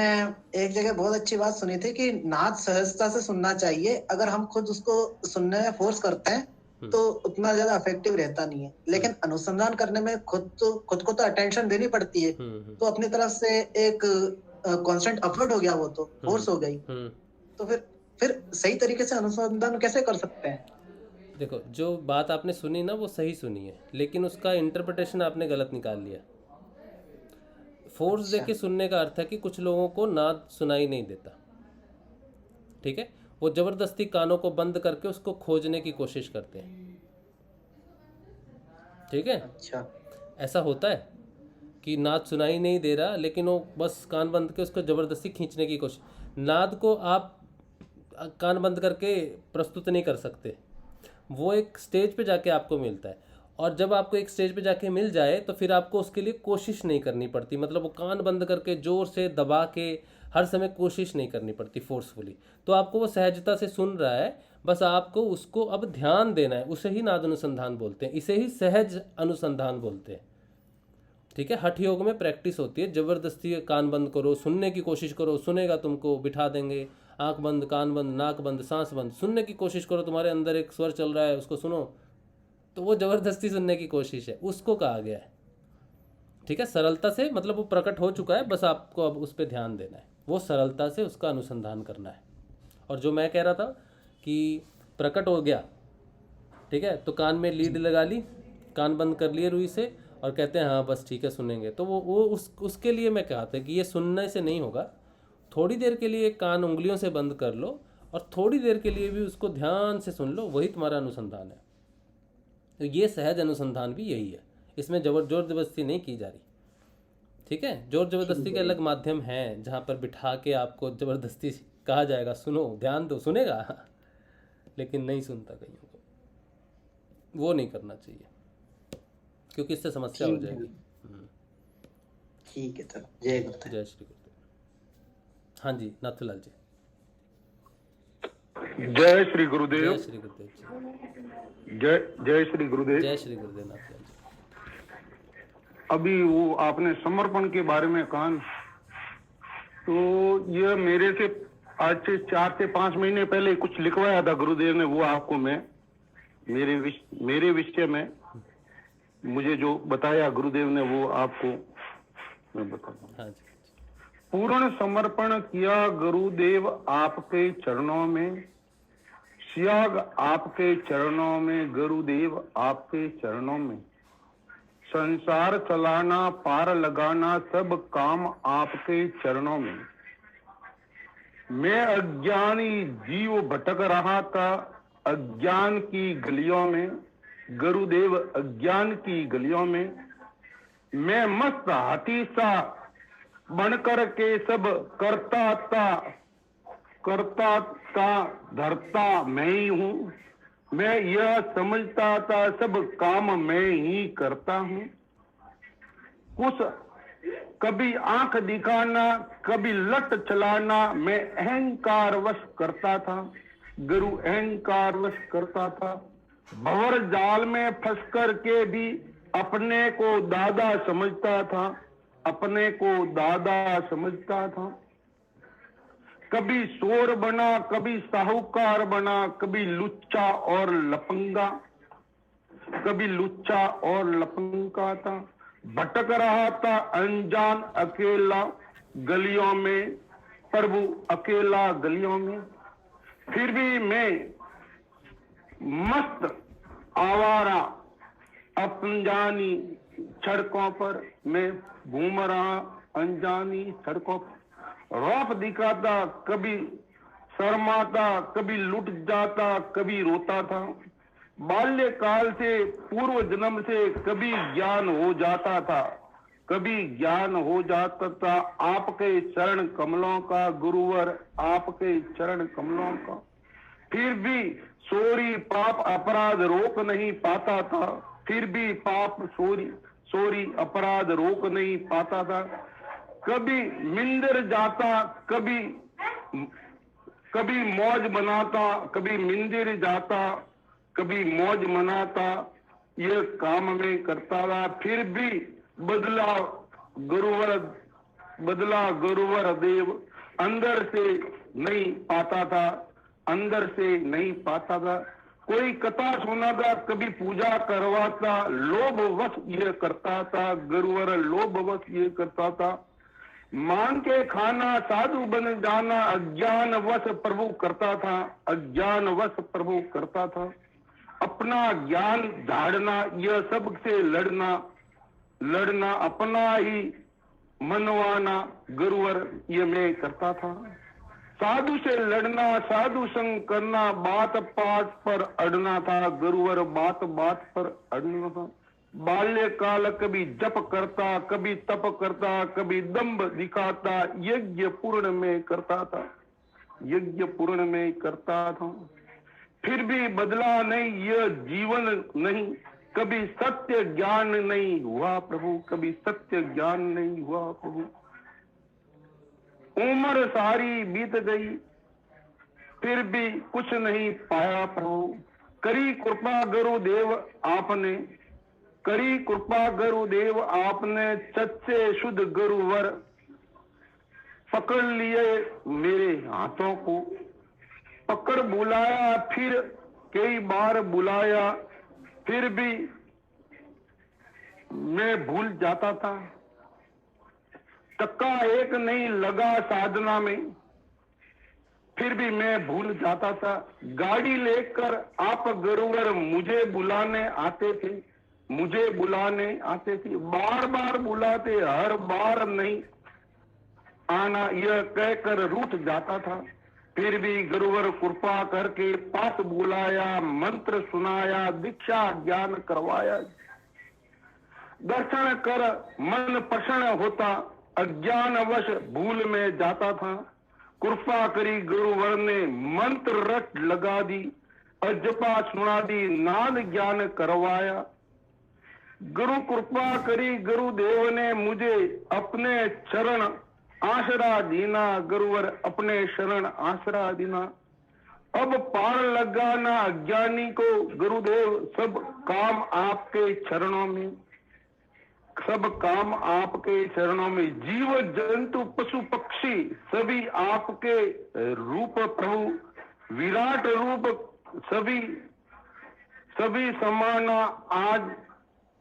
एक जगह बहुत अच्छी बात सुनी थी कि नाद सहजता से सुनना चाहिए, अगर हम खुद उसको सुनने में फोर्स करते हैं तो उतना ज्यादा इफेक्टिव रहता नहीं है, लेकिन अनुसंधान करने में खुद को तो अटेंशन देनी पड़ती है, तो अपनी तरफ से एक कांस्टेंट एफर्ट हो गया, वो तो फोर्स हो गई, तो फिर सही तरीके से अनुसंधान कैसे कर सकते हैं? देखो, जो बात आपने सुनी ना वो सही सुनी है, लेकिन उसका इंटरप्रिटेशन आपने गलत निकाल लिया। फोर्स देके सुनने का अर्थ है कि कुछ लोगों को नाद सुनाई नहीं देता, ठीक है, वो जबरदस्ती कानों को बंद करके उसको खोजने की कोशिश करते हैं, ठीक है। अच्छा, ऐसा होता है कि नाद सुनाई नहीं दे रहा, लेकिन वो बस कान बंद के उसको जबरदस्ती खींचने की कोशिश। नाद को आप कान बंद करके प्रस्तुत नहीं कर सकते, वो एक स्टेज पे जाके आपको मिलता है, और जब आपको एक स्टेज पे जाके मिल जाए तो फिर आपको उसके लिए कोशिश नहीं करनी पड़ती, मतलब वो कान बंद करके जोर से दबा के हर समय कोशिश नहीं करनी पड़ती फोर्सफुली, तो आपको वो सहजता से सुन रहा है, बस आपको उसको अब ध्यान देना है, उसे ही नाद अनुसंधान बोलते हैं, इसे ही सहज अनुसंधान बोलते हैं, ठीक है। हठ योग में प्रैक्टिस होती है, जबरदस्ती कान बंद करो, सुनने की कोशिश करो, सुनेगा तुमको, बिठा देंगे, आंख बंद, कान बंद, नाक बंद, सांस बंद, सुनने की कोशिश करो, तुम्हारे अंदर एक स्वर चल रहा है उसको सुनो, तो वो जबरदस्ती सुनने की कोशिश है, उसको कहा गया है, ठीक है। सरलता से, मतलब वो प्रकट हो चुका है, बस आपको अब उस पर ध्यान देना है, वो सरलता से उसका अनुसंधान करना है। और जो मैं कह रहा था कि प्रकट हो गया, ठीक है, तो कान में लीड लगा ली, कान बंद कर लिए रुई से, और कहते हैं हाँ बस ठीक है सुनेंगे, तो वो उसके लिए मैं कहा था कि ये सुनने से नहीं होगा, थोड़ी देर के लिए कान उंगलियों से बंद कर लो और थोड़ी देर के लिए भी उसको ध्यान से सुन लो, वही तुम्हारा अनुसंधान है। तो ये सहज अनुसंधान भी यही है, इसमें जोर जबरदस्ती नहीं की जा रही, ठीक है। जोर जबरदस्ती के अलग माध्यम हैं जहाँ पर बिठा के आपको जबरदस्ती कहा जाएगा सुनो, ध्यान दो, सुनेगा लेकिन नहीं सुनता कईयों को, वो नहीं करना चाहिए क्योंकि इससे समस्या हो जाएगी। ठीक है, चलो, जय गुरुदेव। जय श्री गुरुदेव। हाँ जी, नाथुलाल जी। जय श्री गुरुदेव। जय श्री गुरुदेव जी। जय श्री गुरुदेव। जय श्री गुरुदेव नाथुलाल जी। अभी वो आपने समर्पण के बारे में कहा, तो ये मेरे से आज से 4 से 5 महीने पहले कुछ लिखवाया था गुरुदेव ने, वो आपको मैं मेरे विषय में मुझे जो बताया गुरुदेव ने वो आपको मैं बताता हूँ। हाँ जी। पूर्ण समर्पण किया गुरुदेव आपके चरणों में, त्याग आपके चरणों में गुरुदेव आपके चरणों में, संसार चलाना पार लगाना सब काम आपके चरणों में। मैं अज्ञानी जीव भटक रहा था अज्ञान की गलियों में, गुरुदेव अज्ञान की गलियों में। मैं मस्त हाथी सा बनकर के सब करता था धरता मैं ही हूँ। मैं यह समझता था सब काम मैं ही करता हूँ। कुछ कभी आंख दिखाना कभी लट चलाना मैं अहंकार वश करता था, गुरु अहंकार वश करता था। भंवर जाल में फंस कर के भी अपने को दादा समझता था, अपने को दादा समझता था। कभी शोर बना कभी साहूकार बना, कभी लुच्चा और लफंगा, कभी लुच्चा और लफंगा था। भटक रहा था अनजान अकेला गलियों में, प्रभु अकेला गलियों में। फिर भी मैं मस्त आवारा अनजानी सड़कों पर मैं घूम रहा, अनजानी सड़कों पर रौब दिखाता, कभी शर्माता, कभी लुट जाता, कभी रोता था। बाल्यकाल से पूर्व जन्म से कभी ज्ञान हो जाता था, कभी ज्ञान हो जाता था आपके चरण कमलों का, गुरुवर आपके चरण कमलों का। फिर भी चोरी पाप अपराध रोक नहीं पाता था, फिर भी पाप चोरी अपराध रोक नहीं पाता था। कभी मिंदर जाता, कभी मौज बनाता, कभी मिंदिर जाता, कभी मौज मनाता, ये काम में करता रहा। फिर भी बदला गुरुवर देव अंदर से नहीं पाता था, अंदर से नहीं पाता था। कोई कथा सुनाता, कभी पूजा करवाता, लोभ वश ये करता था, गुरुवर लोभ वश ये करता था। मांग के खाना साधु बन जाना अज्ञान वश प्रभु करता था, अज्ञान वश प्रभु करता था। अपना ज्ञान झाड़ना, यह सबसे लड़ना अपना ही मनवाना, गुरुवर ये मैं करता था। साधु से लड़ना, साधु संग करना, बात बात पर अड़ना था, गुरुवर बात बात पर अड़ना था। बाल्यकाल कभी जप करता, कभी तप करता, कभी दंभ दिखाता, यज्ञ पूर्ण में करता था, यज्ञ पूर्ण में करता था। फिर भी बदला नहीं यह जीवन नहीं, कभी सत्य ज्ञान नहीं हुआ प्रभु, कभी सत्य ज्ञान नहीं हुआ प्रभु। उम्र सारी बीत गई फिर भी कुछ नहीं पाया प्रभु। करी कृपा गुरुदेव आपने, करी कृपा गुरुदेव आपने, सच्चे शुद्ध गुरुवर पकड़ लिए मेरे हाथों को। पकड़ बुलाया, फिर कई बार बुलाया, फिर भी मैं भूल जाता था। टक्का एक नहीं लगा साधना में, फिर भी मैं भूल जाता था। गाड़ी लेकर आप गुरुवर मुझे बुलाने आते थे, मुझे बुलाने आते थे, बार बार बुलाते, हर बार नहीं आना यह कहकर रूठ जाता था। फिर भी गुरुवर कृपा करके पास बुलाया, मंत्र सुनाया, दीक्षा ज्ञान करवाया। दर्शन कर मन प्रसन्न होता, अज्ञानवश भूल में जाता था। कृपा करी गुरुवर ने मंत्र रट लगा दी, अजपा सुना दी, नाद ज्ञान करवाया। गुरु कृपा करी गुरुदेव ने मुझे अपने चरण आसरा दीना, गुरुवर अपने शरण आसरा दीना। अब पार लगाना अज्ञानी को गुरुदेव, सब काम आपके चरणों में। सब काम आपके चरणों में, जीव जंतु पशु पक्षी सभी आपके रूप प्रभु, विराट रूप सभी सभी समान। आज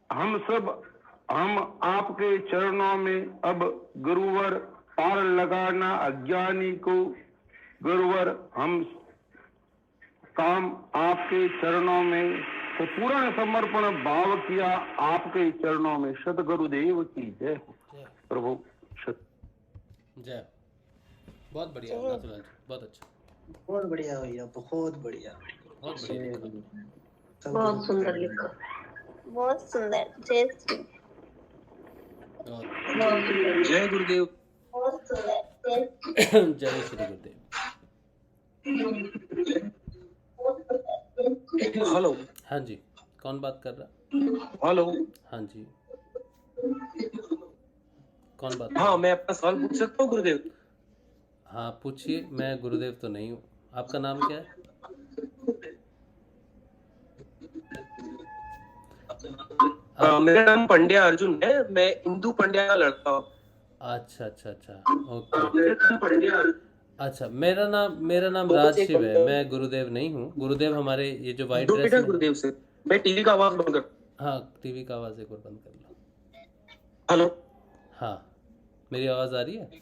हम आपके चरणों में अब गुरुवर पार लगाना अज्ञानी को, गुरुवर हम काम आपके चरणों में तो पूर्ण समर्पण भाव किया आपके चरणों में। सतगुरुदेव की जय हो प्रभु। सत जय। बहुत बढ़िया नाथूलाल जी, बहुत अच्छा, बहुत बढ़िया भैया, बहुत बढ़िया। बहुत बढ़िया लिखा। बहुत सुंदर लिखा, बहुत सुंदर। जय श्री, और बहुत सुंदर, जय गुरुदेव। बहुत सुंदर। जय श्री गुरुदेव। हेलो। हाँ जी, कौन बात कर रहा? हेलो। हाँ जी, कौन बात कर हाँ, रहा? मैं अपना सवाल पूछ सकता हूँ गुरुदेव? हाँ पूछिए, मैं गुरुदेव तो नहीं हूँ। आपका नाम क्या है? मेरा नाम पंड्या अर्जुन है, मैं इंदू पंड्या का लड़का हूँ। अच्छा अच्छा अच्छा, ओके। मेरा नाम पंड्या। अच्छा, मेरा नाम राज शिव है, मैं गुरुदेव नहीं हूँ। गुरुदेव हमारे ये जो व्हाइट दो ड्रेस बेटा में। गुरुदेव से। मैं टीवी का आवाज बंद कर। हाँ, टीवी का आवाज एक बार बंद कर लो। हेलो। हाँ, मेरी आवाज आ रही है?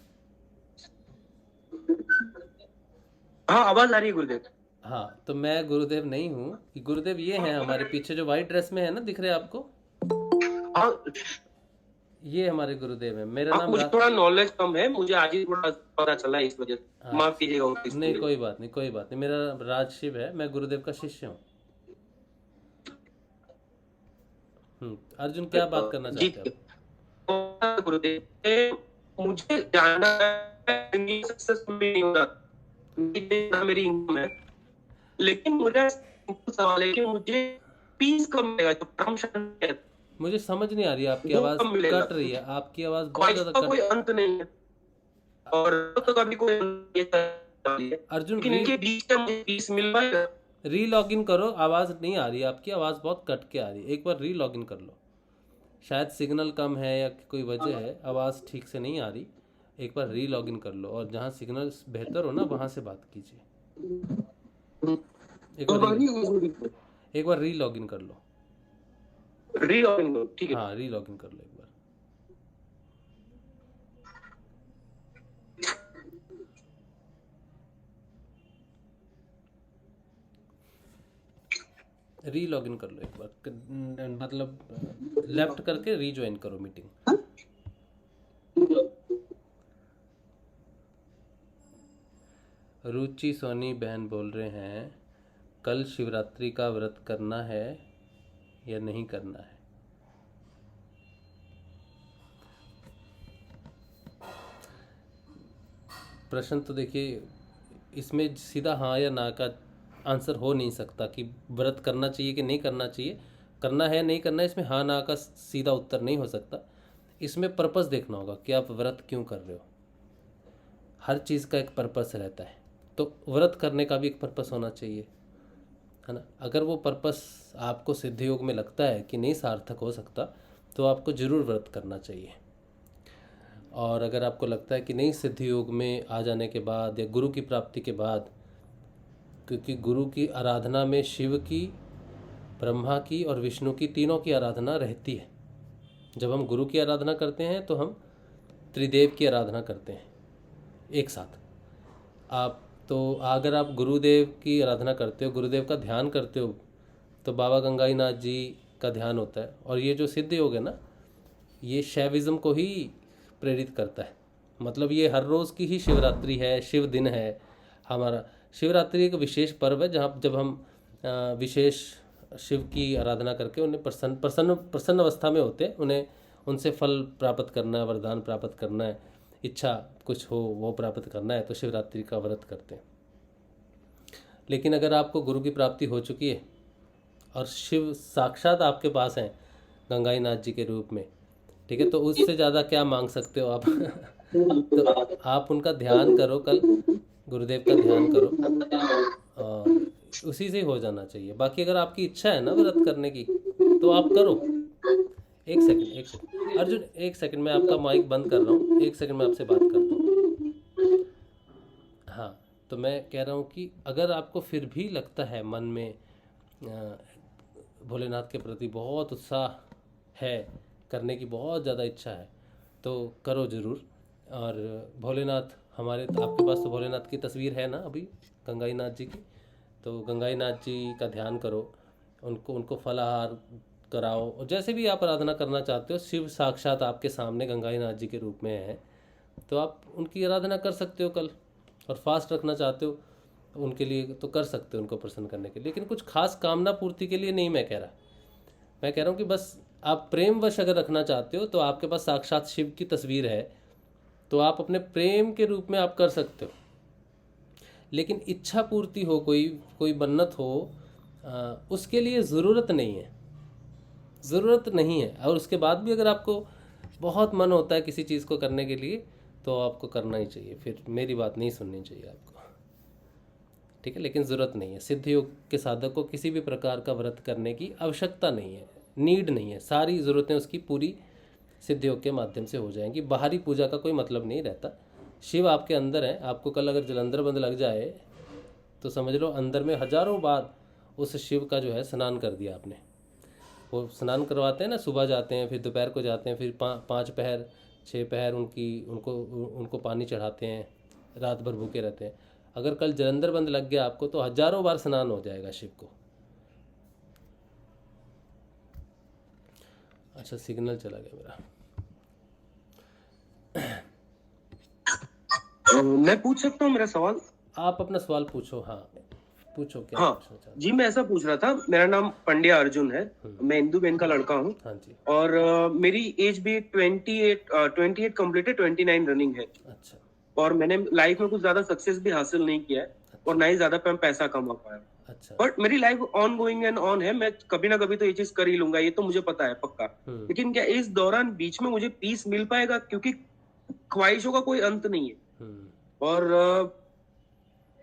हाँ, आवाज आ रही है गुरुदेव। हाँ, तो मैं गुरुदेव नहीं हूँ। गुरुदेव ये हैं हमारे पीछे जो व्हाइट ड्रेस में है ना, दिख रहे हैं आपको? हाँ, ये हमारे गुरुदेव है। मेरा नाम मुझे थोड़ा नॉलेज कम है, मुझे आज ही थोड़ा पता चला, इस वजह से हाँ। माफ कीजिएगा। नहीं, कोई बात नहीं, कोई बात नहीं। मेरा राज शिव है, मैं गुरुदेव का शिष्य हूँ। अर्जुन, क्या बात करना चाहते हो? गुरुदेव, मुझे जानना है, सक्सेस नहीं हो रहा, मेरी इनकम है, लेकिन मुझे सवाल है कि मुझे पीस कब मिलेगा, जो परम शांति है? मुझे समझ नहीं आ रही, आपकी आवाज कट रही है, आपकी आवाज बहुत ज्यादा कोई अंत नहीं है और तो कभी कोई अर्जुन, इनके बीच में मुझे पीस मिल पाएगा? री लॉगिन करो, आवाज नहीं आ रही, आपकी आवाज बहुत कट के आ रही है। एक बार री लॉगिन कर लो, शायद सिग्नल कम है या कोई वजह है, आवाज ठीक से नहीं आ रही। एक बार री लॉगिन कर लो और जहाँ सिग्नल बेहतर हो ना, वहां से बात कीजिए। एक बार री लॉगिन कर लो। री लॉगिन, ठीक है? हाँ, री लॉगिन कर लो एक बार। री लॉगिन कर लो एक बार, मतलब लेफ्ट करके रीज्वाइन करो मीटिंग। रुचि सोनी बहन बोल रहे हैं, कल शिवरात्रि का व्रत करना है या नहीं करना है? प्रश्न तो देखिए, इसमें सीधा हाँ या ना का आंसर हो नहीं सकता कि व्रत करना चाहिए कि नहीं करना चाहिए, करना है नहीं करना है, इसमें हाँ ना का सीधा उत्तर नहीं हो सकता। इसमें पर्पस देखना होगा कि आप व्रत क्यों कर रहे हो। हर चीज़ का एक पर्पस रहता है, तो व्रत करने का भी एक पर्पस होना चाहिए, है ना। अगर वो पर्पस आपको सिद्ध योग में लगता है कि नहीं सार्थक हो सकता, तो आपको ज़रूर व्रत करना चाहिए। और अगर आपको लगता है कि नहीं, सिद्ध योग में आ जाने के बाद या गुरु की प्राप्ति के बाद, क्योंकि गुरु की आराधना में शिव की, ब्रह्मा की और विष्णु की, तीनों की आराधना रहती है। जब हम गुरु की आराधना करते हैं तो हम त्रिदेव की आराधना करते हैं एक साथ। आप तो अगर आप गुरुदेव की आराधना करते हो, गुरुदेव का ध्यान करते हो, तो बाबा गंगाई नाथ जी का ध्यान होता है। और ये जो सिद्ध योग है ना, ये शैविज़्म को ही प्रेरित करता है। मतलब ये हर रोज़ की ही शिवरात्रि है, शिव दिन है हमारा। शिवरात्रि एक विशेष पर्व है जब हम विशेष शिव की आराधना करके उन्हें प्रसन्न अवस्था में होते हैं, उन्हें उनसे फल प्राप्त करना है, वरदान प्राप्त करना है, इच्छा कुछ हो वो प्राप्त करना है, तो शिवरात्रि का व्रत करते हैं। लेकिन अगर आपको गुरु की प्राप्ति हो चुकी है और शिव साक्षात आपके पास हैं गंगाई नाथ जी के रूप में, ठीक है, तो उससे ज़्यादा क्या मांग सकते हो आप? तो आप उनका ध्यान करो, कल गुरुदेव का ध्यान करो और उसी से हो जाना चाहिए। बाकी अगर आपकी इच्छा है ना व्रत करने की, तो आप करो। एक सेकंड अर्जुन एक सेकंड, मैं आपका माइक बंद कर रहा हूँ, एक सेकंड में आपसे बात करता हूँ। हाँ, तो मैं कह रहा हूँ कि अगर आपको फिर भी लगता है मन में भोलेनाथ के प्रति बहुत उत्साह है, करने की बहुत ज़्यादा इच्छा है, तो करो ज़रूर। और भोलेनाथ हमारे, तो आपके पास तो भोलेनाथ की तस्वीर है ना अभी, गंगाई नाथ जी की, तो गंगाई नाथ जी का ध्यान करो, उनको फलाहार कराओ, और जैसे भी आप आराधना करना चाहते हो, शिव साक्षात आपके सामने गंगाई नाथ जी के रूप में है, तो आप उनकी आराधना कर सकते हो कल। और फास्ट रखना चाहते हो उनके लिए तो कर सकते हो, उनको प्रसन्न करने के लिए, लेकिन कुछ खास कामना पूर्ति के लिए नहीं मैं कह रहा। मैं कह रहा हूँ कि बस आप प्रेमवश अगर रखना चाहते हो, तो आपके पास साक्षात शिव की तस्वीर है, तो आप अपने प्रेम के रूप में आप कर सकते हो। लेकिन इच्छा पूर्ति हो, कोई मन्नत हो, उसके लिए ज़रूरत नहीं है, ज़रूरत नहीं है। और उसके बाद भी अगर आपको बहुत मन होता है किसी चीज़ को करने के लिए, तो आपको करना ही चाहिए, फिर मेरी बात नहीं सुननी चाहिए आपको, ठीक है। लेकिन ज़रूरत नहीं है, सिद्ध योग के साधक को किसी भी प्रकार का व्रत करने की आवश्यकता नहीं है, नीड नहीं है। सारी ज़रूरतें उसकी पूरी सिद्ध योग के माध्यम से हो जाएंगी। बाहरी पूजा का कोई मतलब नहीं रहता। शिव आपके अंदर है। आपको कल अगर जलंधर बंद लग जाए तो समझ लो अंदर में हजारों बार उस शिव का जो है स्नान कर दिया आपने। वो स्नान करवाते हैं ना, सुबह जाते हैं, फिर दोपहर को जाते हैं, फिर 5 पहर 6 पहर उनको पानी चढ़ाते हैं, रात भर भूखे रहते हैं। अगर कल जलंधर बंद लग गया आपको, तो हजारों बार स्नान हो जाएगा शिव को। अच्छा, सिग्नल चला गया मेरा। मैं पूछ सकता हूँ मेरा सवाल? आप अपना सवाल पूछो। हाँ, पूछो क्या हाँ पूछना चाहते जी, मैं ऐसा पूछ रहा था, मेरा नाम पंड्या अर्जुन है, मैं इंदू बेन का लड़का हूँ। हाँ जी। और मेरी एज भी 28 कंप्लीट है, 29 रनिंग है। अच्छा। और मैंने लाइफ में कुछ ज्यादा सक्सेस भी हासिल नहीं किया है, और ना ही ज्यादा पैसा कमा पाया। अच्छा। बट मेरी life on going and on है, मैं कभी ना कभी तो ये चीज कर ही लूंगा, ये तो मुझे पता है पक्का। लेकिन क्या इस दौरान बीच में मुझे पीस मिल पाएगा? क्योंकि ख्वाहिशों का कोई अंत नहीं है, और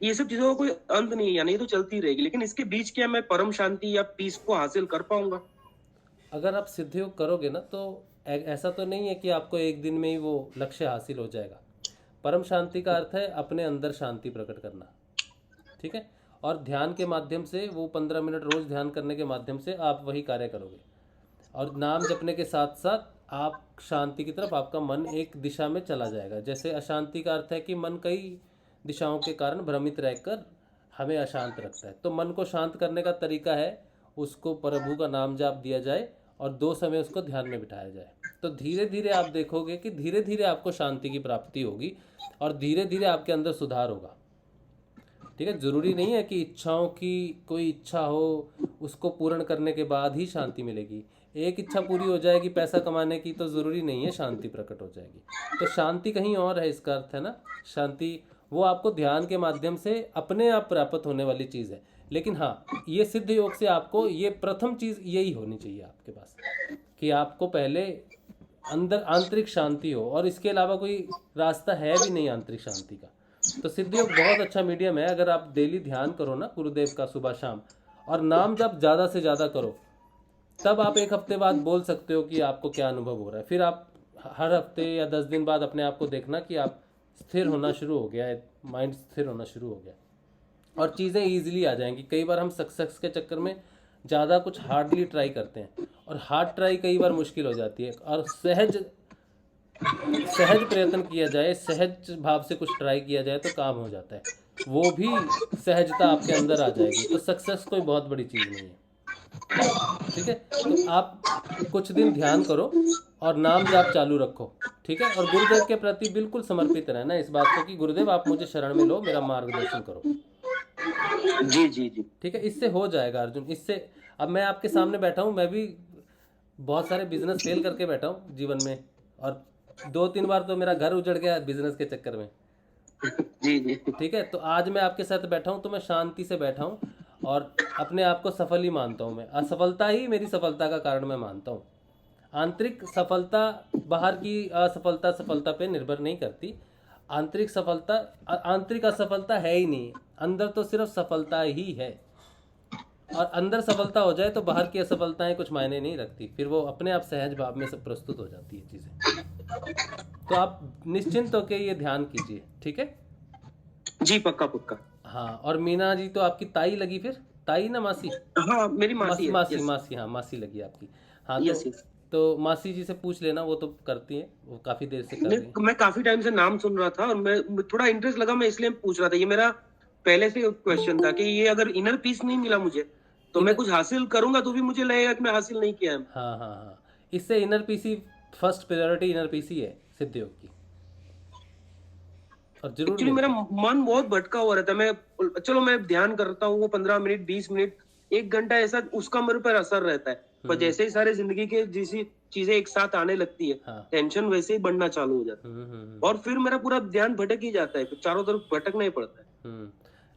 ये सब चीजों का कोई अंत नहीं है, यानी ये तो चलती रहेगी। लेकिन इसके बीच क्या मैं परम शांति या पीस को हासिल कर पाऊंगा? अगर आप सिद्ध योग करोगे ना, तो ऐसा तो नहीं है कि आपको एक दिन में ही वो लक्ष्य हासिल हो जाएगा। परम शांति का अर्थ है अपने अंदर शांति प्रकट करना, ठीक है। और ध्यान के माध्यम से, वो 15 मिनट रोज ध्यान करने के माध्यम से आप वही कार्य करोगे। और नाम जपने के साथ साथ आप शांति की तरफ, आपका मन एक दिशा में चला जाएगा। जैसे अशांति का अर्थ है कि मन कई दिशाओं के कारण भ्रमित रहकर हमें अशांत रखता है। तो मन को शांत करने का तरीका है उसको प्रभु का नाम जाप दिया जाए और 2 समय उसको ध्यान में बिठाया जाए। तो धीरे धीरे आप देखोगे कि धीरे धीरे आपको शांति की प्राप्ति होगी और धीरे धीरे आपके अंदर सुधार होगा, ठीक है। जरूरी नहीं है कि इच्छाओं की कोई इच्छा हो, उसको पूर्ण करने के बाद ही शांति मिलेगी। एक इच्छा पूरी हो जाएगी पैसा कमाने की, तो जरूरी नहीं है शांति प्रकट हो जाएगी। तो शांति कहीं और है, इसका अर्थ है ना। शांति वो आपको ध्यान के माध्यम से अपने आप प्राप्त होने वाली चीज़ है। लेकिन हाँ, ये सिद्ध योग से आपको ये प्रथम चीज़ यही होनी चाहिए आपके पास, कि आपको पहले अंदर आंतरिक शांति हो, और इसके अलावा कोई रास्ता है भी नहीं आंतरिक शांति का। तो सिद्ध योग बहुत अच्छा मीडियम है। अगर आप डेली ध्यान करो ना गुरुदेव का सुबह शाम, और नाम जब ज़्यादा से ज़्यादा करो, तब आप 1 हफ्ते बाद बोल सकते हो कि आपको क्या अनुभव हो रहा है। फिर आप हर हफ्ते या 10 दिन बाद अपने आप को देखना कि आप स्थिर होना शुरू हो गया है, माइंड स्थिर होना शुरू हो गया, और चीज़ें ईजिली आ जाएंगी। कई बार हम सक्सेस के चक्कर में ज़्यादा कुछ हार्डली ट्राई करते हैं, और हार्ड ट्राई कई बार मुश्किल हो जाती है। और सहज प्रयत्न किया जाए, सहज भाव से कुछ ट्राई किया जाए, तो काम हो जाता है। वो भी सहजता आपके अंदर आ जाएगी। तो सक्सेस कोई बहुत बड़ी चीज़ नहीं है, ठीक है। तो आप कुछ दिन ध्यान करो और नाम जाप चालू रखो, ठीक है। और गुरुदेव के प्रति बिल्कुल समर्पित रहना इस बात को कि गुरुदेव आप मुझे शरण में लो, मेरा मार्गदर्शन करो। जी जी जी, ठीक है। इससे हो जाएगा अर्जुन। इससे अब मैं आपके सामने बैठा हूँ, मैं भी बहुत सारे बिजनेस फेल करके बैठा हूँ जीवन में, और 2-3 बार तो मेरा घर उजड़ गया बिजनेस के चक्कर में। जी जी, ठीक है। तो आज मैं आपके साथ बैठा हूँ तो मैं शांति से बैठा हूँ, और अपने आप को सफल ही मानता हूँ। मैं असफलता ही मेरी सफलता का कारण मैं मानता हूँ। आंतरिक सफलता बाहर की सफलता पे निर्भर नहीं करती। आंतरिक असफलता है ही नहीं, अंदर तो सिर्फ सफलता ही है। और अंदर सफलता हो जाए तो बाहर की असफलताएं कुछ मायने नहीं रखती, फिर वो अपने आप सहज भाव में सब प्रस्तुत हो जाती है चीज़ें। तो आप निश्चिंत होकर ये ध्यान कीजिए, ठीक है। जी पक्का पक्का। हाँ, और मीना जी तो आपकी ताई लगी, फिर ताई ना मासी? हाँ मेरी मासी है। मासी यस मासी, हाँ मासी लगी आपकी। हाँ यस यस। तो मासी जी से पूछ लेना, वो तो करती हैं, वो काफ़ी देर से कर रही हैं। मैं काफी टाइम से नाम सुन रहा था और मैं थोड़ा इंटरेस्ट लगा, मैं इसलिए पूछ रहा था। ये मेरा पहले से क्वेश्चन था कि ये अगर इनर पीस नहीं मिला मुझे तो मैं कुछ हासिल करूंगा तो भी मुझे लगेगा कि मैं हासिल नहीं किया है। हाँ हाँ हाँ, इससे इनर पीस ही फर्स्ट प्रायोरिटी, इनर पीस ही है सिद्ध योग की, और जरूर एक्चुअली मेरा मिलता है। मन बहुत भटका हुआ रहता है। चलो मैं ध्यान करता हूँ, वो 15 मिनट 20 मिनट 1 घंटा ऐसा उसका मेरे पर असर रहता है, पर जैसे ही सारे जिंदगी के जैसी चीजें एक साथ आने लगती है, हाँ। टेंशन वैसे ही बढ़ना चालू हो जाता है और फिर मेरा पूरा ध्यान भटक ही जाता है, फिर चारों तरफ भटकना ही पड़ता है।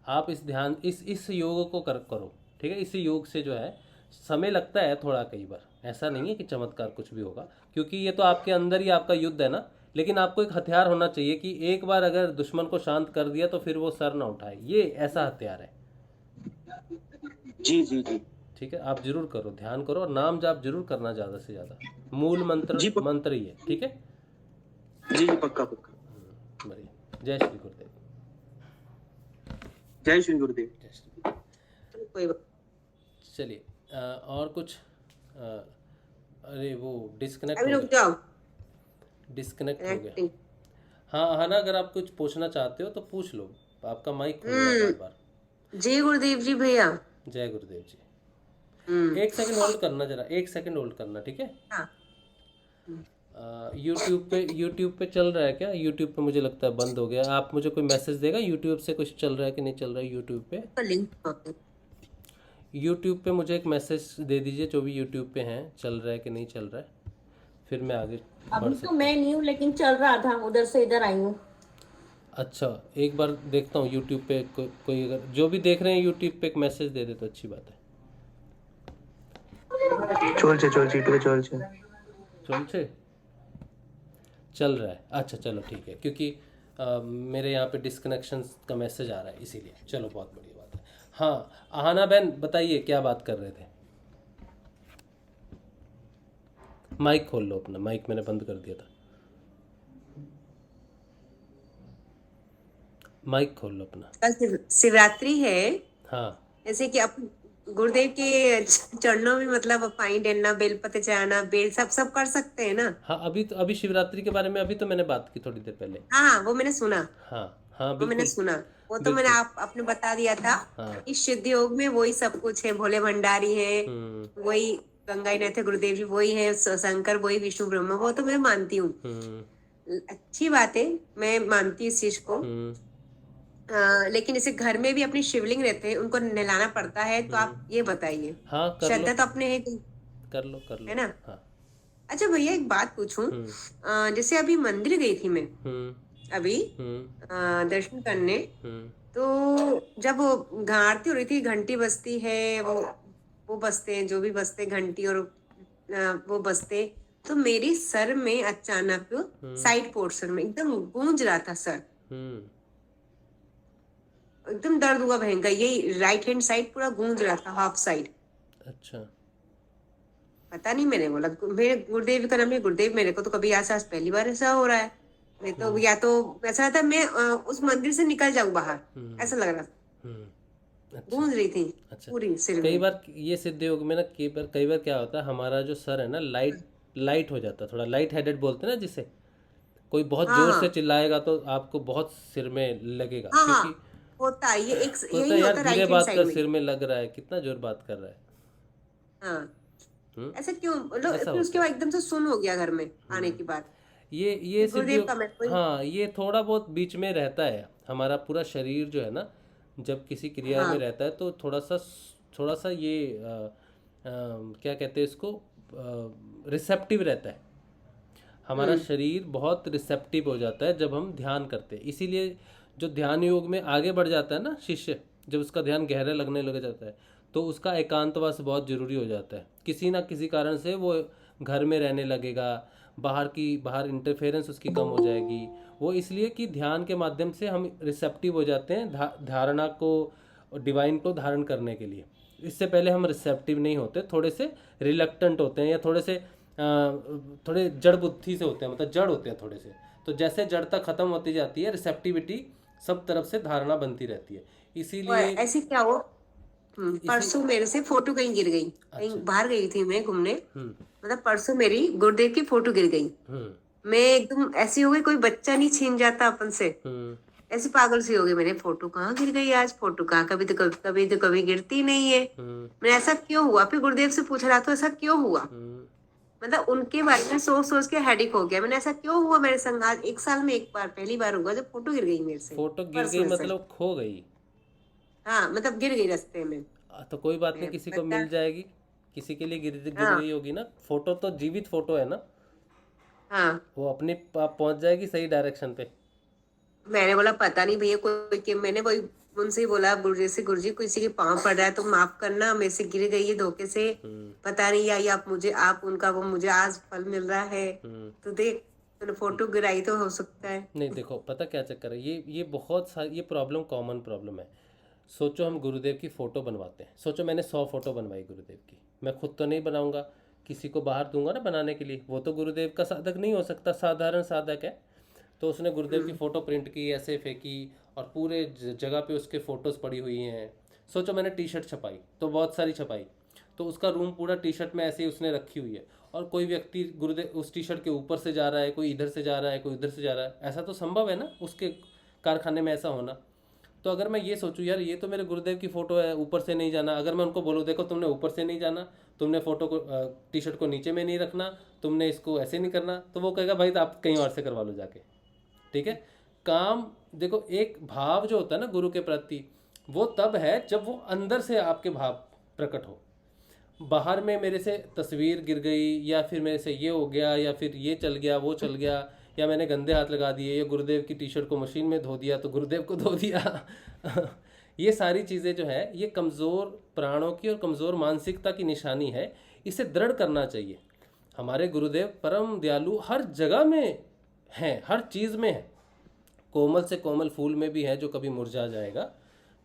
आप इस ध्यान इस योग को करो, ठीक है। इस योग से जो है समय लगता है थोड़ा, कई बार ऐसा नहीं है कि चमत्कार कुछ भी होगा, क्योंकि ये तो आपके अंदर ही आपका युद्ध है ना। लेकिन आपको एक हथियार होना चाहिए कि एक बार अगर दुश्मन को शांत कर दिया तो फिर वो सर ना उठाए, ये ऐसा हथियार है। जी जी जी। ठीक है, आप जरूर करो, ध्यान करो, और नाम जाप जरूर करना ज़्यादा से ज़्यादा। मूल मंत्र मंत्र ही है, ठीक है। जी जी पक्का पक्का। बढ़िया। जय श्री गुरुदेव। जय श्री गुरुदेव। जय श्री। चलिए और कुछ अरे वो डिस्कनेक्ट हो गया, डिस्कनेक्ट हो गया। हाँ हाँ ना, अगर आप कुछ पूछना चाहते हो तो पूछ लो, आपका माइक खुल रहा है बार बार। जय गुरुदेव जी भैया। जय गुरुदेव जी। एक सेकंड होल्ड करना, जरा एक सेकंड होल्ड करना, ठीक है। हाँ। यूट्यूब पे चल रहा है क्या? यूट्यूब पे मुझे लगता है बंद हो गया। आप मुझे कोई मैसेज देगा यूट्यूब से, कुछ चल रहा है कि नहीं चल रहा है यूट्यूब पे? यूट्यूब पे मुझे एक मैसेज दे दीजिए, जो भी यूट्यूब पे हैं, चल रहा है कि नहीं चल रहा है, फिर मैं आगे अभी तो मैं नहीं हूँ, लेकिन चल रहा था, उधर से इधर आई हूँ। अच्छा, एक बार देखता हूँ यूट्यूब पे कोई अगर जो भी देख रहे हैं यूट्यूब पे एक मैसेज दे दे तो अच्छी बात है। चल रहा है, अच्छा चलो ठीक है, क्योंकि मेरे यहाँ पे डिस्कनेक्शन का मैसेज आ रहा है, इसीलिए। चलो बहुत बढ़िया बात है। हाँ आहाना बहन बताइए, क्या बात कर रहे थे? माइक खोल लो अपना, माइक मैंने बंद कर दिया था, माइक खोल लो अपना। कल शिवरात्रि है। हाँ, जैसे कि आप गुरुदेव के चरणों में मतलब पानी डालना, बेलपत्र चढ़ाना, बेल सब कर सकते हैं ना? हाँ अभी शिवरात्रि के बारे में अभी तो मैंने बात की थोड़ी देर पहले। हाँ वो मैंने सुना। हाँ हाँ वो मैंने बिल्कुल। सुना, वो तो मैंने आपने बता दिया था। हाँ। इस सिद्ध योग में वही सब कुछ है, भोले भंडारी है, वही गंगानाथ है, गुरुदेव जी वही है, शंकर वही, विष्णु ब्रह्मा, वो तो मैं मानती हूँ। अच्छी बात है, मैं मानती हूँ इस चीज को। लेकिन जैसे घर में भी अपनी शिवलिंग रहते हैं, उनको नहलाना पड़ता है, तो आप ये बताइए। हाँ कर श्रद्धा लो, तो अपने है, कर लो है ना? हाँ। अच्छा भैया एक बात पूछूं, जैसे अभी मंदिर गई थी मैं अभी दर्शन करने, तो जब आरती हो रही थी, घंटी बजती है, वो बजते हैं, जो भी बजते घंटी और वो बजते, तो मेरी सर में अचानक साइड पोर्शन में एकदम गूंज रहा था सर, एकदम दर्द हुआ भयंकर, यही राइट हैंड साइड पूरा गूंज रहा था, हाफ साइड। अच्छा, पता नहीं, मैंने बोला मेरे गुरुदेव का नाम है गुरुदेव, मेरे को तो कभी ऐसा पहली बार ऐसा हो रहा है। मैं तो या तो ऐसा था मैं उस मंदिर से निकल जाऊं बाहर, ऐसा लग रहा था। गूंज रही थी पूरी सिर में। कई बार ये सिद्ध योग में ना, कई बार क्या होता है, हमारा जो सर है ना लाइट हो जाता है, थोड़ा लाइट हेडेड बोलते हैं ना जिसे। कोई बहुत जोर से चिल्लाएगा तो आपको बहुत सिर में लगेगा, क्योंकि होता है ये एक तो यही यार होता है धीरे राइट बात हैंड कर, साइड सिर में लग रहा है, कितना जोर बात कर रहा है। हाँ ऐसा क्यों? फिर उसके बाद एकदम से सुन हो गया घर में आने के बाद। ये सिद्ध योग, का मैं हाँ ये थोड़ा बहुत बीच में रहता है। हमारा पूरा शरीर जो है ना, जब किसी क्रिया में रहता है तो थोड़ा सा ये क्या कहते हैं इसको, रिसेप्टिव रहता है। हमारा शरीर बहुत रिसेप्टिव हो जाता है जब हम ध्यान करते हैं। इसीलिए जो ध्यान योग में आगे बढ़ जाता है ना शिष्य, जब उसका ध्यान गहरे लगने लग जाता है तो उसका एकांतवास बहुत ज़रूरी हो जाता है। किसी ना किसी कारण से वो घर में रहने लगेगा, बाहर इंटरफेरेंस उसकी कम हो जाएगी। वो इसलिए कि ध्यान के माध्यम से हम रिसेप्टिव हो जाते हैं धारणा को, डिवाइन को धारण करने के लिए। इससे पहले हम रिसेप्टिव नहीं होते, थोड़े से रिलक्टेंट होते हैं या थोड़े जड़ बुद्धि से होते हैं, मतलब जड़ होते हैं थोड़े से। तो जैसे जड़ता खत्म होती जाती है, रिसेप्टिविटी सब तरफ से धारणा बनती रहती है। और इसीलिए ऐसे क्या हुआ, परसों मेरे से फोटो कहीं गिर गई, कहीं बाहर गई थी मैं घूमने, मतलब परसों मेरी गुरुदेव की फोटो गिर गई। मैं एकदम ऐसी हो गई, कोई बच्चा नहीं छीन जाता अपन से, ऐसी पागल सी हो गई। मैंने फोटो कहाँ गिर गई आज, फोटो कहाँ, कभी तो कभी गिरती नहीं है। मैंने ऐसा क्यों हुआ, फिर गुरुदेव से पूछ रहा था ऐसा क्यों हुआ, मतलब उनके बारे में सोच सोच के हेडेक हो गया। मैंने ऐसा क्यों हुआ मेरे संग, आज 1 साल में एक बार पहली बार हुआ जब फोटो गिर गई मेरे से। फोटो गिर पर्स गई में से। मतलब खो गई? हाँ, मतलब गिर गई रास्ते में। तो कोई बात नहीं, मैं किसी को बता- मिल जाएगी, किसी के लिए गिर हाँ। गई होगी ना। फोटो तो जीवित फोटो है ना, हाँ, वो अपने आप पहुंच जाएगी सही डायरेक्शन पे। मैंने बोला पता नहीं भैया कोई के, मैंने वही उनसे ही बोला गुरुजी से, गुरुजी किसी के पाँव पड़ रहा है तो माफ करना, मेरे से गिर गई है धोखे से, पता नहीं या आप मुझे, आप उनका, वो मुझे आज फल मिल रहा है। तो देख, तूने फोटो गिराई तो हो सकता है। नहीं देखो, पता क्या चक्कर है, ये बहुत सारी, ये प्रॉब्लम कॉमन प्रॉब्लम है। सोचो हम गुरुदेव की फ़ोटो बनवाते हैं, सोचो मैंने 100 फ़ोटो बनवाई गुरुदेव की, मैं खुद तो नहीं बनाऊंगा, किसी को बाहर दूंगा ना बनाने के लिए, वो तो गुरुदेव का साधक नहीं हो सकता, साधारण साधक है। तो उसने गुरुदेव की फ़ोटो प्रिंट की, ऐसे फेंकी, और पूरे जगह पे उसके फ़ोटोज़ पड़ी हुई हैं। सोचो मैंने टी शर्ट छपाई, तो बहुत सारी छपाई, तो उसका रूम पूरा टी शर्ट में ऐसे ही उसने रखी हुई है, और कोई व्यक्ति गुरुदेव उस टी शर्ट के ऊपर से जा रहा है, कोई इधर से जा रहा है, कोई उधर से जा रहा है, ऐसा तो संभव है ना उसके कारखाने में ऐसा होना। तो अगर मैं ये सोचूं यार ये तो मेरे गुरुदेव की फ़ोटो है, ऊपर से नहीं जाना, अगर मैं उनको बोलूँ देखो तुमने ऊपर से नहीं जाना, तुमने फ़ोटो को टी शर्ट को नीचे में नहीं रखना, तुमने इसको ऐसे नहीं करना, तो वो कहेगा भाई तो आप कहीं और से करवा लो जाके। ठीक है, काम देखो, एक भाव जो होता है ना गुरु के प्रति, वो तब है जब वो अंदर से आपके भाव प्रकट हो। बाहर में मेरे से तस्वीर गिर गई, या फिर मेरे से ये हो गया, या फिर ये चल गया, वो चल गया, या मैंने गंदे हाथ लगा दिए, या गुरुदेव की टी शर्ट को मशीन में धो दिया तो गुरुदेव को धो दिया ये सारी चीज़ें जो है ये कमज़ोर प्राणों की और कमज़ोर मानसिकता की निशानी है। इसे दृढ़ करना चाहिए। हमारे गुरुदेव परम दयालु हर जगह में हैं, हर चीज़ में है, कोमल से कोमल फूल में भी है जो कभी मुरझा जाएगा,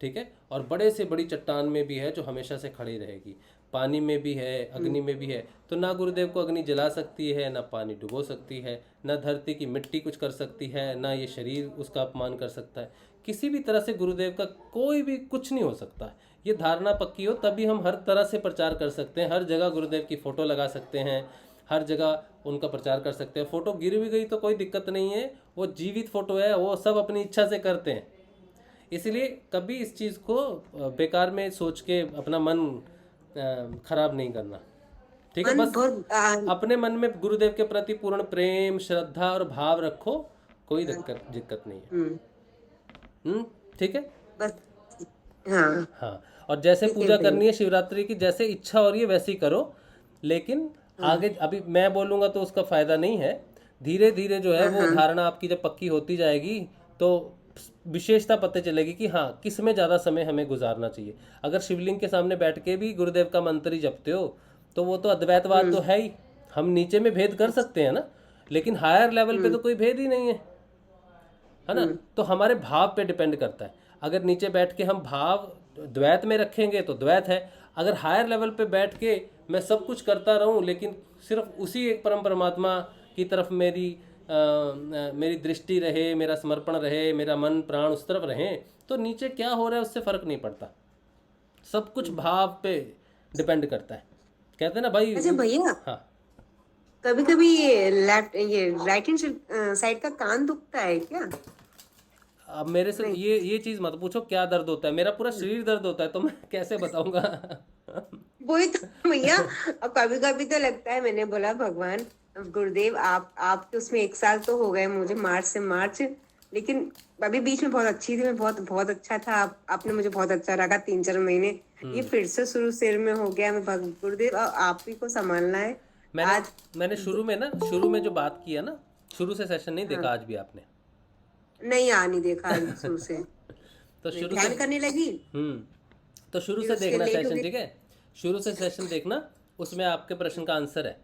ठीक है, और बड़े से बड़ी चट्टान में भी है जो हमेशा से खड़ी रहेगी, पानी में भी है, अग्नि में भी है। तो ना गुरुदेव को अग्नि जला सकती है, ना पानी डुबो सकती है, ना धरती की मिट्टी कुछ कर सकती है, ना ये शरीर उसका अपमान कर सकता है। किसी भी तरह से गुरुदेव का कोई भी कुछ नहीं हो सकता है। ये धारणा पक्की हो तभी हम हर तरह से प्रचार कर सकते हैं, हर जगह गुरुदेव की फ़ोटो लगा सकते हैं, हर जगह उनका प्रचार कर सकते हैं। फ़ोटो गिर भी गई तो कोई दिक्कत नहीं है, वो जीवित फ़ोटो है, वो सब अपनी इच्छा से करते हैं। इसलिए कभी इस चीज़ को बेकार में सोच के अपना मन खराब नहीं करना, ठीक है। बस अपने मन में गुरुदेव के प्रति पूर्ण प्रेम, श्रद्धा और भाव रखो, कोई दिक्कत नहीं है। ठीक है, बस हाँ हाँ। और जैसे पूजा करनी है शिवरात्रि की, जैसे इच्छा हो रही है वैसे ही करो, लेकिन आगे अभी मैं बोलूँगा तो उसका फायदा नहीं है। धीरे धीरे जो है वो धारणा आपकी जब पक्की होती जाएगी तो विशेषता पता चलेगी कि हाँ किस में ज़्यादा समय हमें गुजारना चाहिए। अगर शिवलिंग के सामने बैठ के भी गुरुदेव का मंत्र ही जपते हो तो वो तो अद्वैतवाद तो है ही। हम नीचे में भेद कर सकते हैं ना, लेकिन हायर लेवल पे तो कोई भेद ही नहीं है ना। तो हमारे भाव पे डिपेंड करता है। अगर नीचे बैठ के हम भाव द्वैत में रखेंगे तो द्वैत है। अगर हायर लेवल पे बैठ के मैं सब कुछ करता रहूं लेकिन सिर्फ उसी एक परम परमात्मा की तरफ मेरी दृष्टि रहे, मेरा समर्पण रहे, मेरा मन प्राण उस तरफ रहे, तो नीचे क्या हो रहा है उससे फर्क नहीं पड़ता। सब कुछ भाव पे डिपेंड करता है, कहते हैं ना भाई। अच्छा भैया, हाँ, कभी कभी ये राइट हैंड साइड का कान दुखता है क्या? अब मेरे से ये चीज मत पूछो क्या दर्द होता है, मेरा पूरा शरीर दर्द होता है तो मैं कैसे बताऊंगा वही तो भैया, अब कभी कभी तो लगता है, मैंने बोला भगवान गुरुदेव आप तो उसमें 1 साल तो हो गए मुझे, मार्च से मार्च, लेकिन अभी बीच में बहुत अच्छी थी, मैं बहुत अच्छा था, आपने मुझे बहुत अच्छा रखा 3-4 महीने, ये फिर से शुरू सिर में हो गया। मैं गुरुदेव आप ही को संभालना है। मैंने शुरू में जो बात किया ना, शुरू से सेशन नहीं देखा आज भी आपने? नहीं देखा शुरू से तो शुरू ध्यान करने लगी। तो शुरू से देखना सेशन, ठीक है, शुरू से सेशन देखना, उसमें आपके प्रश्न का आंसर है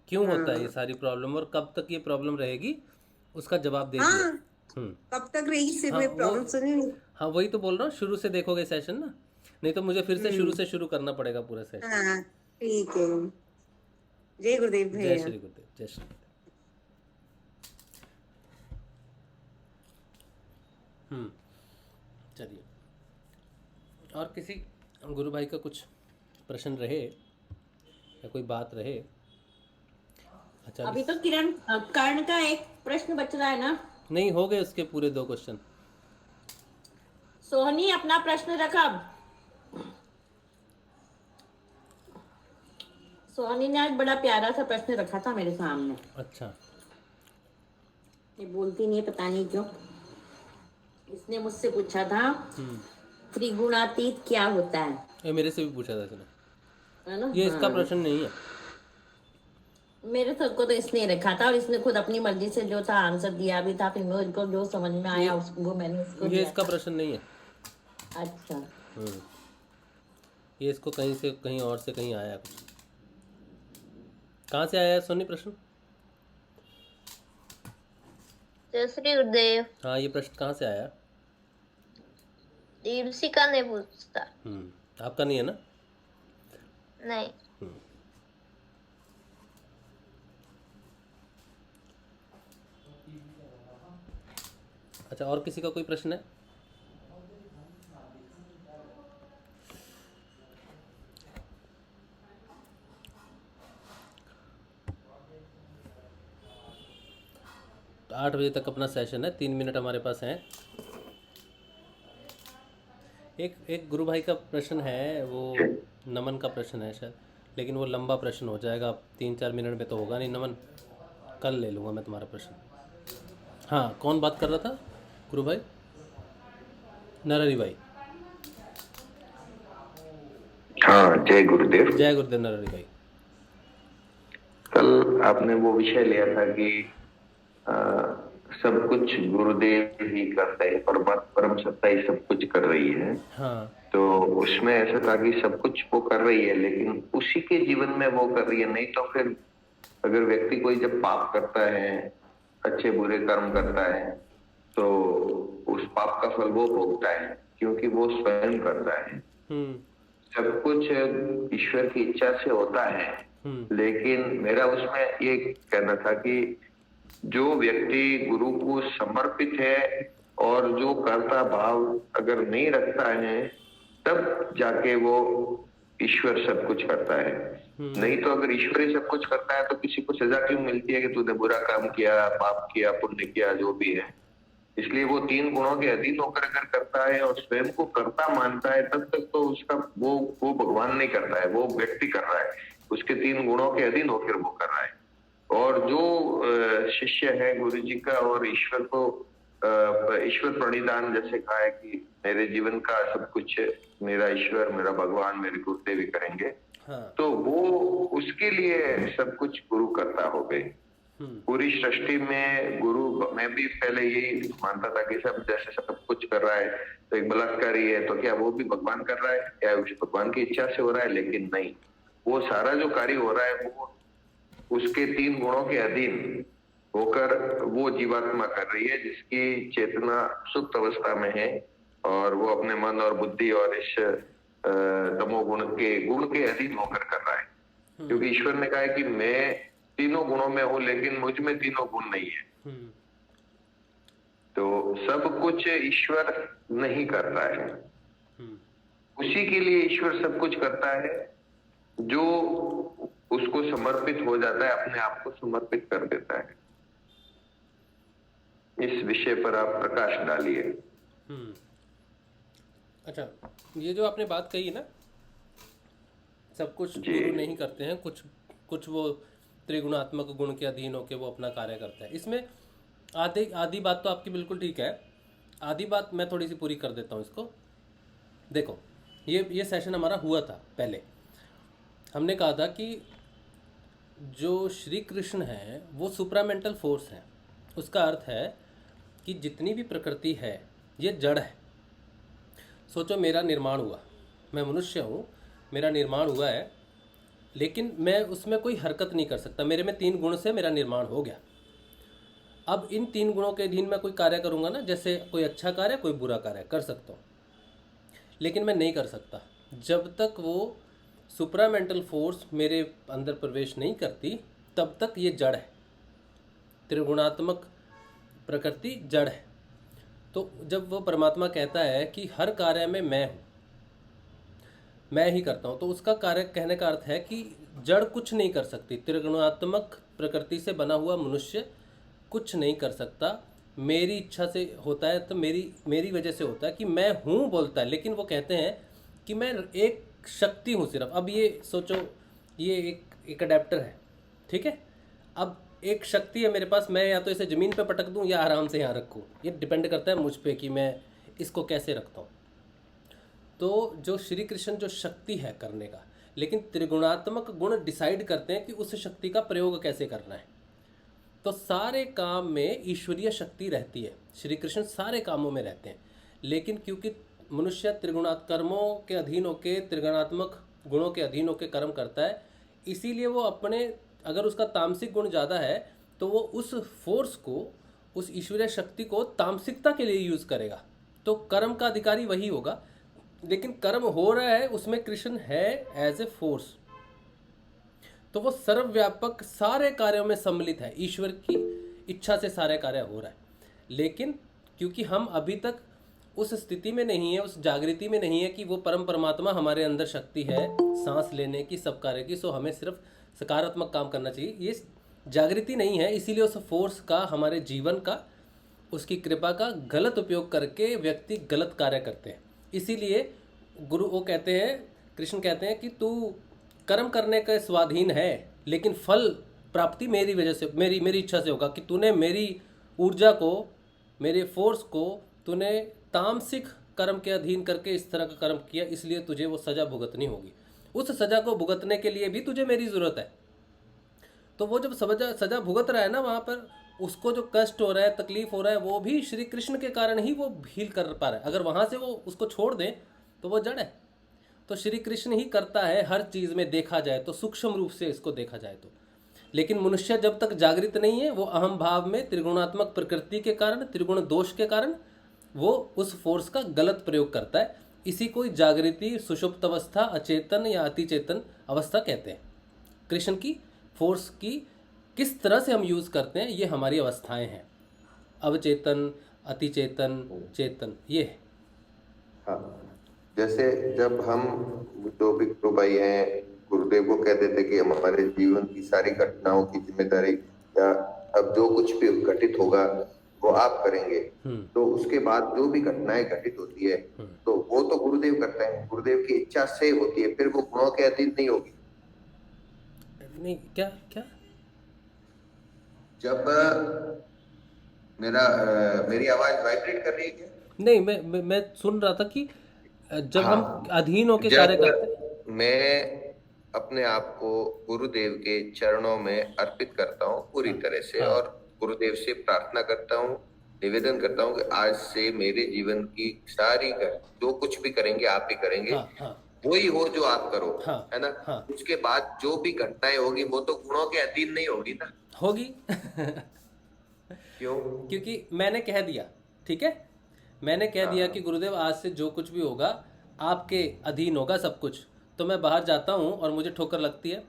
क्यों होता है ये सारी प्रॉब्लम और कब तक ये प्रॉब्लम रहेगी उसका जवाब दे दिया। कब तक रही सिर में प्रॉब्लम सुनी? हाँ वही तो बोल रहा हूँ, शुरू से देखोगे सेशन ना नहीं तो मुझे फिर से शुरू करना पड़ेगा पूरा सेशन। हाँ ठीक है। जय गुरुदेव जय भैया। श्री गुरुदेव, जय श्री गुरुदेव। चलिए, और किसी गुरु भाई का कुछ प्रश्न रहे या कोई बात रहे? अच्छा, अभी तो कर्ण का एक प्रश्न बच रहा है ना? नहीं, हो गए उसके पूरे 2 क्वेश्चन। सोहनी अपना प्रश्न रखा। सोहनी ने आज बड़ा प्यारा सा प्रश्न रखा था मेरे सामने। अच्छा, ये बोलती नहीं है, पता नहीं क्यों। इसने मुझसे पूछा था त्रिगुणातीत क्या होता है। ये मेरे से भी पूछा था इसने, है ना? ये इसका प्रश्न नहीं है। मेरे सबको तो इसने रखा था और इसने खुद अपनी मर्जी से जो था आंसर दिया भी था, फिर मुझको जो समझ में आया वो मैंने इसको ये दिया इसका था। प्रश्न नहीं है। अच्छा, ये इसको कहीं से कहीं और से कहीं आया कुछ। कहाँ से आया है सोनी प्रश्न? जय श्री गुरुदेव। हाँ, ये प्रश्न कहाँ से आया? दीपशिका ने पूछता। आपका नहीं है ना? नहीं। अच्छा, और किसी का कोई प्रश्न है? तो 8 बजे तक अपना सेशन है, 3 मिनट हमारे पास हैं। एक गुरु भाई का प्रश्न है, वो नमन का प्रश्न है शायद, लेकिन वो लंबा प्रश्न हो जाएगा, 3-4 मिनट में तो होगा नहीं। नमन, कल ले लूँगा मैं तुम्हारा प्रश्न। हाँ, कौन बात कर रहा था गुरु भाई? नरहरि भाई। हाँ, जय गुरुदेव। जय गुरुदेव नरहरि भाई। कल आपने वो विषय लिया था कि सब कुछ गुरुदेव ही करते हैं, परम सत्ता ही सब कुछ कर रही है। हाँ। तो उसमें ऐसा था कि सब कुछ वो कर रही है, लेकिन उसी के जीवन में वो कर रही है। नहीं तो फिर अगर व्यक्ति कोई जब पाप करता है, अच्छे बुरे कर्म करता है, तो उस पाप का फल वो भोगता है, क्योंकि वो स्वयं करता है। सब कुछ ईश्वर की इच्छा से होता है। लेकिन मेरा उसमें ये कहना था कि जो व्यक्ति गुरु को समर्पित है और जो कर्ता भाव अगर नहीं रखता है, तब जाके वो ईश्वर सब कुछ करता है। नहीं तो अगर ईश्वर ही सब कुछ करता है तो किसी को सजा क्यों मिलती है कि तूने बुरा काम किया, पाप किया, पुण्य किया, जो भी है। इसलिए वो 3 गुणों के अधीन होकर अगर करता है और स्वयं को कर्ता मानता है, तब तक तो उसका वो भगवान नहीं कर रहा है, वो व्यक्ति कर रहा है। उसके 3 गुणों के अधीन होकर वो कर रहा है। और जो शिष्य है गुरु जी का और ईश्वर को ईश्वर प्रणिधान, जैसे कहा है कि मेरे जीवन का सब कुछ मेरा ईश्वर, मेरा भगवान, मेरे गुरुदेव ही करेंगे। हाँ। तो वो उसके लिए सब कुछ गुरु करता हो गए। पूरी सृष्टि में गुरु, मैं भी पहले यही मानता था कि सब जैसे सब कुछ कर रहा है तो एक बलात्कारी है, तो क्या वो भी भगवान कर रहा है, क्या उस भगवान की इच्छा से हो रहा है? लेकिन नहीं, वो सारा जो कार्य हो रहा है वो उसके 3 गुणों के अधीन होकर वो जीवात्मा कर रही है, जिसकी चेतना सुप्त अवस्था में है और वो अपने मन और बुद्धि और इस तमोगुण के अधीन होकर कर रहा है। क्योंकि ईश्वर ने कहा है कि मैं तीनों गुणों में हूं, लेकिन मुझ में तीनों गुण नहीं है। तो सब कुछ ईश्वर नहीं करता है, उसी के लिए ईश्वर सब कुछ करता है जो उसको समर्पित हो जाता है, अपने आप को समर्पित कर देता है। इस विषय पर आप प्रकाश डालिए। अच्छा, ये जो आपने बात कही ना, सब कुछ गुरु नहीं करते हैं, कुछ वो त्रिगुणात्मक गुण के अधीन होकर वो अपना कार्य करता है। इसमें आधी बात तो आपकी बिल्कुल ठीक है, आधी बात मैं थोड़ी सी पूरी कर देता हूँ इसको। देखो, ये सेशन हमारा हुआ था पहले, हमने कहा था कि जो श्री कृष्ण है वो सुप्रामेंटल फोर्स है। उसका अर्थ है कि जितनी भी प्रकृति है ये जड़ है। सोचो, मेरा निर्माण हुआ, मैं मनुष्य हूँ, मेरा निर्माण हुआ है, लेकिन मैं उसमें कोई हरकत नहीं कर सकता। मेरे में 3 गुण से मेरा निर्माण हो गया। अब इन 3 गुणों के अधीन मैं कोई कार्य करूँगा ना, जैसे कोई अच्छा कार्य, कोई बुरा कार्य कर सकता हूँ। लेकिन मैं नहीं कर सकता जब तक वो सुपरामेंटल फोर्स मेरे अंदर प्रवेश नहीं करती, तब तक ये जड़ है, त्रिगुणात्मक प्रकृति जड़ है। तो जब वो परमात्मा कहता है कि हर कार्य में मैं हूँ, मैं ही करता हूँ, तो उसका कार्य कहने का अर्थ है कि जड़ कुछ नहीं कर सकती। त्रिगुणात्मक प्रकृति से बना हुआ मनुष्य कुछ नहीं कर सकता। मेरी इच्छा से होता है, तो मेरी वजह से होता है कि मैं हूँ बोलता है, लेकिन वो कहते हैं कि मैं एक शक्ति हूँ सिर्फ। अब ये सोचो, ये एक अडेप्टर है, ठीक है। अब एक शक्ति है मेरे पास, मैं या तो इसे ज़मीन पे पटक दूँ या आराम से यहाँ रखूँ, ये डिपेंड करता है मुझ पे कि मैं इसको कैसे रखता हूँ। तो जो श्री कृष्ण जो शक्ति है करने का, लेकिन त्रिगुणात्मक गुण डिसाइड करते हैं कि उस शक्ति का प्रयोग कैसे करना है। तो सारे काम में ईश्वरीय शक्ति रहती है, श्री कृष्ण सारे कामों में रहते हैं, लेकिन क्योंकि मनुष्य त्रिगुणात्मक कर्मों के अधीन होकर, त्रिगुणात्मक गुणों के अधीन होकर कर्म करता है, इसीलिए वो अपने, अगर उसका तामसिक गुण ज़्यादा है तो वो उस फोर्स को, उस ईश्वरीय शक्ति को तामसिकता के लिए यूज़ करेगा, तो कर्म का अधिकारी वही होगा। लेकिन कर्म हो रहा है उसमें कृष्ण है एज ए फोर्स, तो वो सर्वव्यापक सारे कार्यों में सम्मिलित है, ईश्वर की इच्छा से सारे कार्य हो रहा है। लेकिन क्योंकि हम अभी तक उस स्थिति में नहीं है, उस जागृति में नहीं है कि वो परम परमात्मा हमारे अंदर शक्ति है सांस लेने की, सब कार्य की, सो हमें सिर्फ सकारात्मक काम करना चाहिए, ये जागृति नहीं है। इसीलिए उस फोर्स का, हमारे जीवन का, उसकी कृपा का गलत उपयोग करके व्यक्ति गलत कार्य करते हैं। इसीलिए गुरु वो कहते हैं, कृष्ण कहते हैं कि तू कर्म करने के स्वाधीन है, लेकिन फल प्राप्ति मेरी वजह से, मेरी इच्छा से होगा कि तूने मेरी ऊर्जा को, मेरे फोर्स को तूने तामसिक कर्म के अधीन करके इस तरह का कर्म किया, इसलिए तुझे वो सज़ा भुगतनी होगी। उस सज़ा को भुगतने के लिए भी तुझे मेरी ज़रूरत है। तो वो जब सज़ा भुगत रहा है ना, वहाँ पर उसको जो कष्ट हो रहा है, तकलीफ हो रहा है, वो भी श्री कृष्ण के कारण ही वो हील कर पा रहा है। अगर वहाँ से वो उसको छोड़ दें तो वो जड़ है। तो श्री कृष्ण ही करता है हर चीज़ में, देखा जाए तो, सूक्ष्म रूप से इसको देखा जाए तो। लेकिन मनुष्य जब तक जागृत नहीं है, वो अहम भाव में त्रिगुणात्मक प्रकृति के कारण, त्रिगुण दोष के कारण वो उस फोर्स का गलत प्रयोग करता है। इसी को जागृति, सुषुप्त अवस्था, अचेतन या अतिचेतन अवस्था कहते हैं। कृष्ण की फोर्स की किस तरह से हम यूज़ करते हैं, ये हमारी अवस्थाएं हैं, अवचेतन, अतिचेतन, चेतन, ये है। हाँ, जैसे जब हम जो भी गुरु भाई हैं, गुरुदेव को कह देते कि हमारे जीवन की सारी घटनाओं की जिम्मेदारी, या अब जो कुछ भी घटित होगा वो आप करेंगे, तो उसके बाद जो भी घटनाएं घटित होती है तो वो तो गुरुदेव करते हैं, गुरुदेव की इच्छा से होती है, फिर वो गुणों के अधीन नहीं होगी। नहीं, क्या क्या जब मेरी आवाज वाइब्रेट कर रही है क्या? नहीं, मैं सुन रहा था कि जब हम अधीन होके कार्य करते, मैं अपने आप को गुरुदेव के चरणों में अर्पित करता हूँ पूरी तरह से, और गुरुदेव से प्रार्थना करता हूँ, निवेदन करता हूँ कि आज से मेरे जीवन की सारी जो कुछ भी करेंगे आप ही करेंगे, वही हो जो आप करो, है ना। उसके बाद जो भी घटनाएं होगी वो तो गुणों के अधीन नहीं होगी ना। होगी क्यों? क्योंकि मैंने कह दिया, ठीक है, मैंने कह दिया कि गुरुदेव आज से जो कुछ भी होगा आपके अधीन होगा सब कुछ। तो मैं बाहर जाता हूँ और मुझे ठोकर लगती है,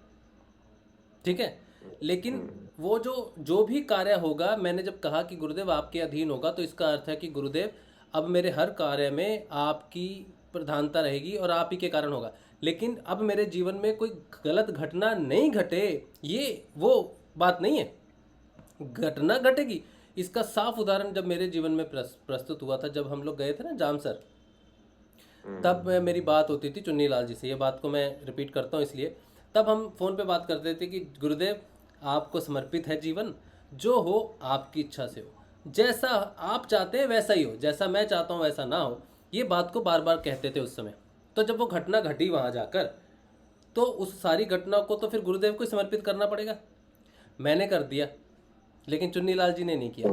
ठीक है, लेकिन वो जो भी कार्य होगा, मैंने जब कहा कि गुरुदेव आपके अधीन होगा, तो इसका अर्थ है कि गुरुदेव अब मेरे हर कार्य में आपकी प्रधानता रहेगी और आप ही के कारण होगा। लेकिन अब मेरे जीवन में कोई गलत घटना नहीं घटे, ये वो बात नहीं है, घटना घटेगी। इसका साफ उदाहरण जब मेरे जीवन में प्रस्तुत हुआ था, जब हम लोग गए थे ना जामसर, तब मेरी बात होती थी चुन्नी लाल जी से, ये बात को मैं रिपीट करता हूँ इसलिए, तब हम फ़ोन पे बात करते थे कि गुरुदेव आपको समर्पित है जीवन, जो हो आपकी इच्छा से हो, जैसा आप चाहते हैं वैसा ही हो, जैसा मैं चाहता हूँ वैसा ना हो, ये बात को बार बार कहते थे उस समय। तो जब वो घटना घटी वहाँ जाकर, तो उस सारी घटना को तो फिर गुरुदेव को समर्पित करना पड़ेगा। मैंने कर दिया, लेकिन चुन्नी लाल जी ने नहीं किया,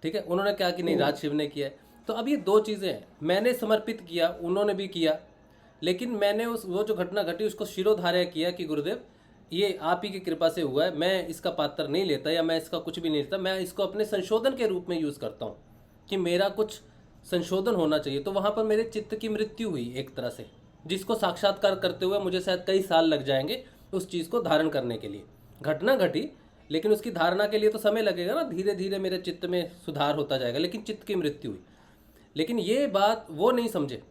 ठीक है, उन्होंने क्या कि नहीं, राज शिव ने किया है। तो अब ये दो चीज़ें हैं, मैंने समर्पित किया, उन्होंने भी किया, लेकिन मैंने वो जो घटना घटी उसको शिरोधार्य किया कि गुरुदेव ये आप ही की कृपा से हुआ है, मैं इसका पात्र नहीं लेता या मैं इसका कुछ भी नहीं लेता, मैं इसको अपने संशोधन के रूप में यूज़ करता हूँ कि मेरा कुछ संशोधन होना चाहिए। तो वहाँ पर मेरे चित्त की मृत्यु हुई एक तरह से, जिसको साक्षात्कार करते हुए मुझे शायद कई साल लग जाएंगे उस चीज़ को धारण करने के लिए। घटना घटी, लेकिन उसकी धारणा के लिए तो समय लगेगा ना, धीरे धीरे मेरे चित्त में सुधार होता जाएगा, लेकिन चित्त की मृत्यु हुई। लेकिन ये बात वो नहीं समझे।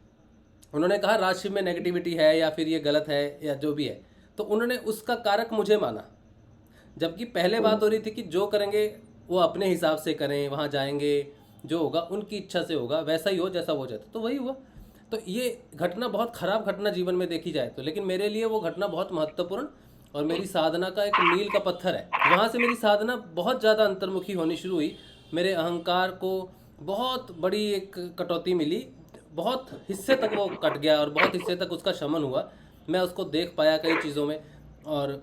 उन्होंने कहा राशि में नेगेटिविटी है या फिर ये गलत है या जो भी है, तो उन्होंने उसका कारक मुझे माना। जबकि पहले बात हो रही थी कि जो करेंगे वो अपने हिसाब से करें, वहाँ जाएंगे, जो होगा उनकी इच्छा से होगा, वैसा ही हो जैसा वो चाहते, तो वही हुआ। तो ये घटना बहुत खराब घटना जीवन में देखी जाए तो, लेकिन मेरे लिए वो घटना बहुत महत्वपूर्ण और मेरी साधना का एक मील का पत्थर है। वहाँ से मेरी साधना बहुत ज़्यादा अंतर्मुखी होनी शुरू हुई। मेरे अहंकार को बहुत बड़ी एक कटौती मिली, बहुत हिस्से तक वो कट गया और बहुत हिस्से तक उसका शमन हुआ। मैं उसको देख पाया कई चीज़ों में, और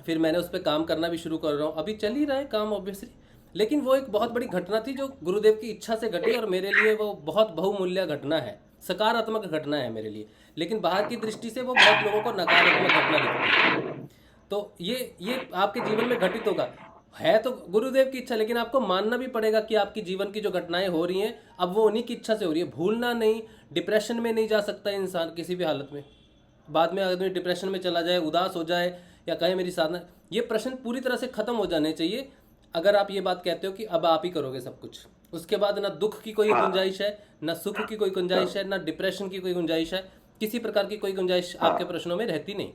फिर मैंने उस पर काम करना भी शुरू कर रहा हूँ। अभी चल ही रहा है काम ऑब्वियसली, लेकिन वो एक बहुत बड़ी घटना थी जो गुरुदेव की इच्छा से घटी, और मेरे लिए वो बहुत बहुमूल्य घटना है, सकारात्मक घटना है मेरे लिए। लेकिन बाहर की दृष्टि से वो बहुत लोगों को नकारात्मक घटना दिखती है। तो ये आपके जीवन में घटित होगा, है तो गुरुदेव की इच्छा, लेकिन आपको मानना भी पड़ेगा कि आपकी जीवन की जो घटनाएं हो रही हैं अब वो उन्हीं की इच्छा से हो रही है। भूलना नहीं, डिप्रेशन में नहीं जा सकता इंसान किसी भी हालत में। बाद में आदमी डिप्रेशन में चला जाए, उदास हो जाए या कहे मेरी साधना, ये प्रश्न पूरी तरह से खत्म हो जाने चाहिए अगर आप ये बात कहते हो कि अब आप ही करोगे सब कुछ। उसके बाद ना दुख की कोई गुंजाइश है, ना सुख की कोई गुंजाइश है, ना डिप्रेशन की कोई गुंजाइश है, किसी प्रकार की कोई गुंजाइश आपके प्रश्नों में रहती नहीं।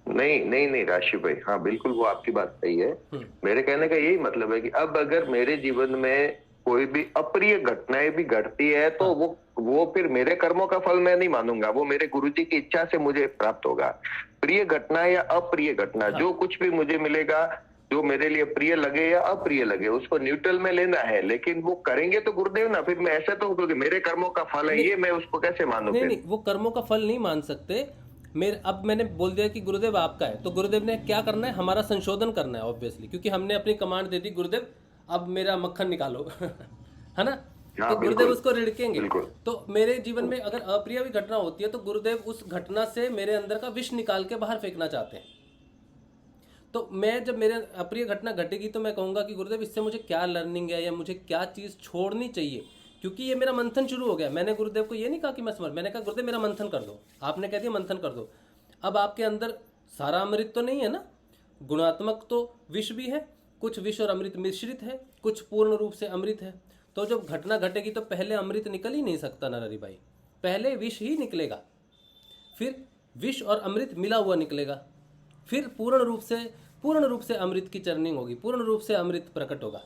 नहीं राशि भाई, हाँ बिल्कुल वो आपकी बात सही है। मेरे कहने का यही मतलब है कि अब अगर मेरे जीवन में कोई भी अप्रिय घटनाएं भी घटती है तो वो फिर मेरे कर्मों का फल मैं नहीं मानूंगा, वो मेरे गुरुजी की इच्छा से मुझे प्राप्त होगा। प्रिय घटना या अप्रिय घटना, जो कुछ भी मुझे मिलेगा, जो मेरे लिए प्रिय लगे या अप्रिय लगे, उसको न्यूट्रल में लेना है। लेकिन वो करेंगे तो गुरुदेव ना, फिर मैं ऐसा तो क्योंकि मेरे कर्मों का फल है ये, मैं उसको कैसे मानूं? नहीं, वो कर्मों का फल नहीं मान सकते। अब मैंने बोल दिया कि गुरुदेव आपका है, तो गुरुदेव ने क्या करना है, हमारा संशोधन करना है ऑब्वियसली, क्योंकि हमने अपनी कमांड दे दी गुरुदेव अब मेरा मक्खन निकालो है ना। तो गुरुदेव उसको रिड़केंगे। तो मेरे जीवन में अगर अप्रिय भी घटना होती है तो गुरुदेव उस घटना से मेरे अंदर का विष निकाल के बाहर फेंकना चाहते हैं। तो मैं जब मेरे अप्रिय घटना घटेगी तो मैं कहूँगा कि गुरुदेव इससे मुझे क्या लर्निंग है या मुझे क्या चीज़ छोड़नी चाहिए, क्योंकि ये मेरा मंथन शुरू हो गया। मैंने गुरुदेव को ये नहीं कहा कि मैं समझ, मैंने कहा गुरुदेव मेरा मंथन कर दो। आपने कह दिया मंथन कर दो। अब आपके अंदर सारा अमृत तो नहीं है ना, गुणात्मक तो विष भी है, कुछ विष और अमृत मिश्रित है, कुछ पूर्ण रूप से अमृत है। तो जब घटना घटेगी तो पहले अमृत निकल ही नहीं सकता नरहरि भाई, पहले विष ही निकलेगा, फिर विष और अमृत मिला हुआ निकलेगा, फिर पूर्ण रूप से अमृत की चर्निंग होगी, पूर्ण रूप से अमृत प्रकट होगा।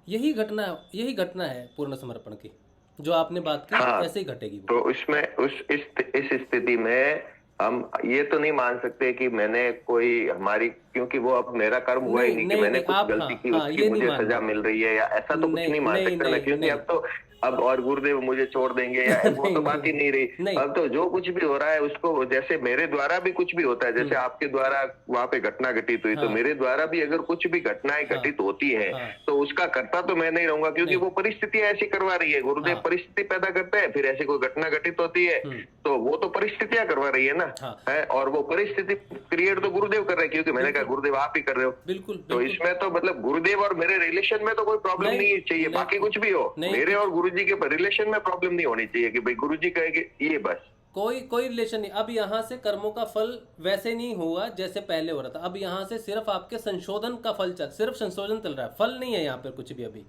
यही घटना है पूर्ण समर्पण की, जो आपने बात की। ऐसे ही घटेगी वो। तो इसमें इस स्थिति में हम ये तो नहीं मान सकते कि मैंने कोई हमारी, क्योंकि वो अब मेरा कर्म हुआ ही नहीं कि मैंने कुछ गलती की उसकी मुझे सजा मिल रही है या ऐसा तो कुछ नहीं मान सकते ना, क्योंकि अब तो अब और गुरुदेव मुझे छोड़ देंगे या वो तो बात ही नहीं रही। अब तो जो कुछ भी हो रहा है उसको, जैसे मेरे द्वारा भी कुछ भी होता है, जैसे आपके द्वारा वहां पे घटना घटित हुई, तो मेरे द्वारा भी अगर कुछ भी घटनाएं घटित होती है तो उसका कर्ता तो मैं नहीं रहूंगा, क्योंकि वो परिस्थितियां ऐसी करवा रही है। गुरुदेव परिस्थिति पैदा करते हैं, फिर ऐसी कोई घटना घटित होती है तो वो तो परिस्थितियां करवा रही है ना, है, और वो परिस्थिति क्रिएट तो गुरुदेव कर रहे हैं, क्योंकि मैंने कहा गुरुदेव आप ही कर रहे हो। बिल्कुल। तो इसमें तो मतलब गुरुदेव और मेरे रिलेशन में तो कोई प्रॉब्लम नहीं चाहिए, बाकी कुछ भी हो, मेरे और गुरुजी के रिलेशन में प्रॉब्लम नहीं होनी चाहिए कि भाई गुरुजी कहेंगे ये बस। कोई रिलेशन नहीं। अब यहाँ से कर्मों का फल वैसे नहीं हुआ जैसे पहले हो रहा था। अब यहाँ से सिर्फ आपके संशोधन का फल सिर्फ संशोधन चल रहा है, फल नहीं है यहाँ पर कुछ भी। अभी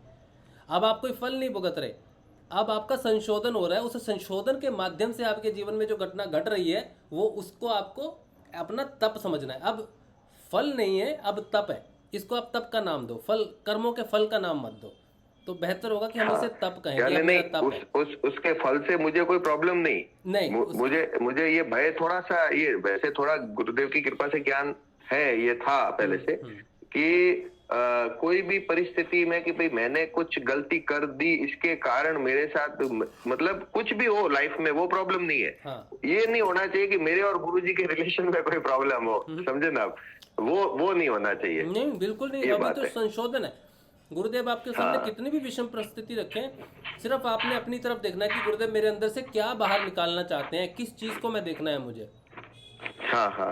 अब आप कोई फल नहीं भुगत रहे, अब आपका संशोधन हो रहा है। उस संशोधन के माध्यम से आपके जीवन में जो घटना घट रही है वो उसको आपको अपना तप समझना है। अब फल नहीं है, अब तप है। इसको आप तप का नाम दो, फल कर्मों के फल का नाम मत दो, तो बेहतर होगा कि हम इसे तप कहें। उसके फल से मुझे कोई प्रॉब्लम नहीं। मुझे ये भय थोड़ा सा, ये वैसे थोड़ा गुरुदेव की कृपा से ज्ञान है, ये था पहले से कि कोई भी परिस्थिति में कि भाई मैंने कुछ गलती कर दी, इसके कारण मेरे साथ मतलब कुछ भी हो लाइफ में वो प्रॉब्लम नहीं है। ये नहीं होना चाहिए कि मेरे और गुरुजी के रिलेशन में कोई प्रॉब्लम हो, समझे ना आप, वो नहीं होना चाहिए। नहीं, बिल्कुल नहीं। अभी तो संशोधन है। गुरुदेव आपके सामने कितनी भी विषम परिस्थिति रखें, सिर्फ आपने अपनी तरफ देखना है कि गुरुदेव मेरे अंदर से क्या बाहर निकालना चाहते हैं, किस चीज को मैं देखना है मुझे।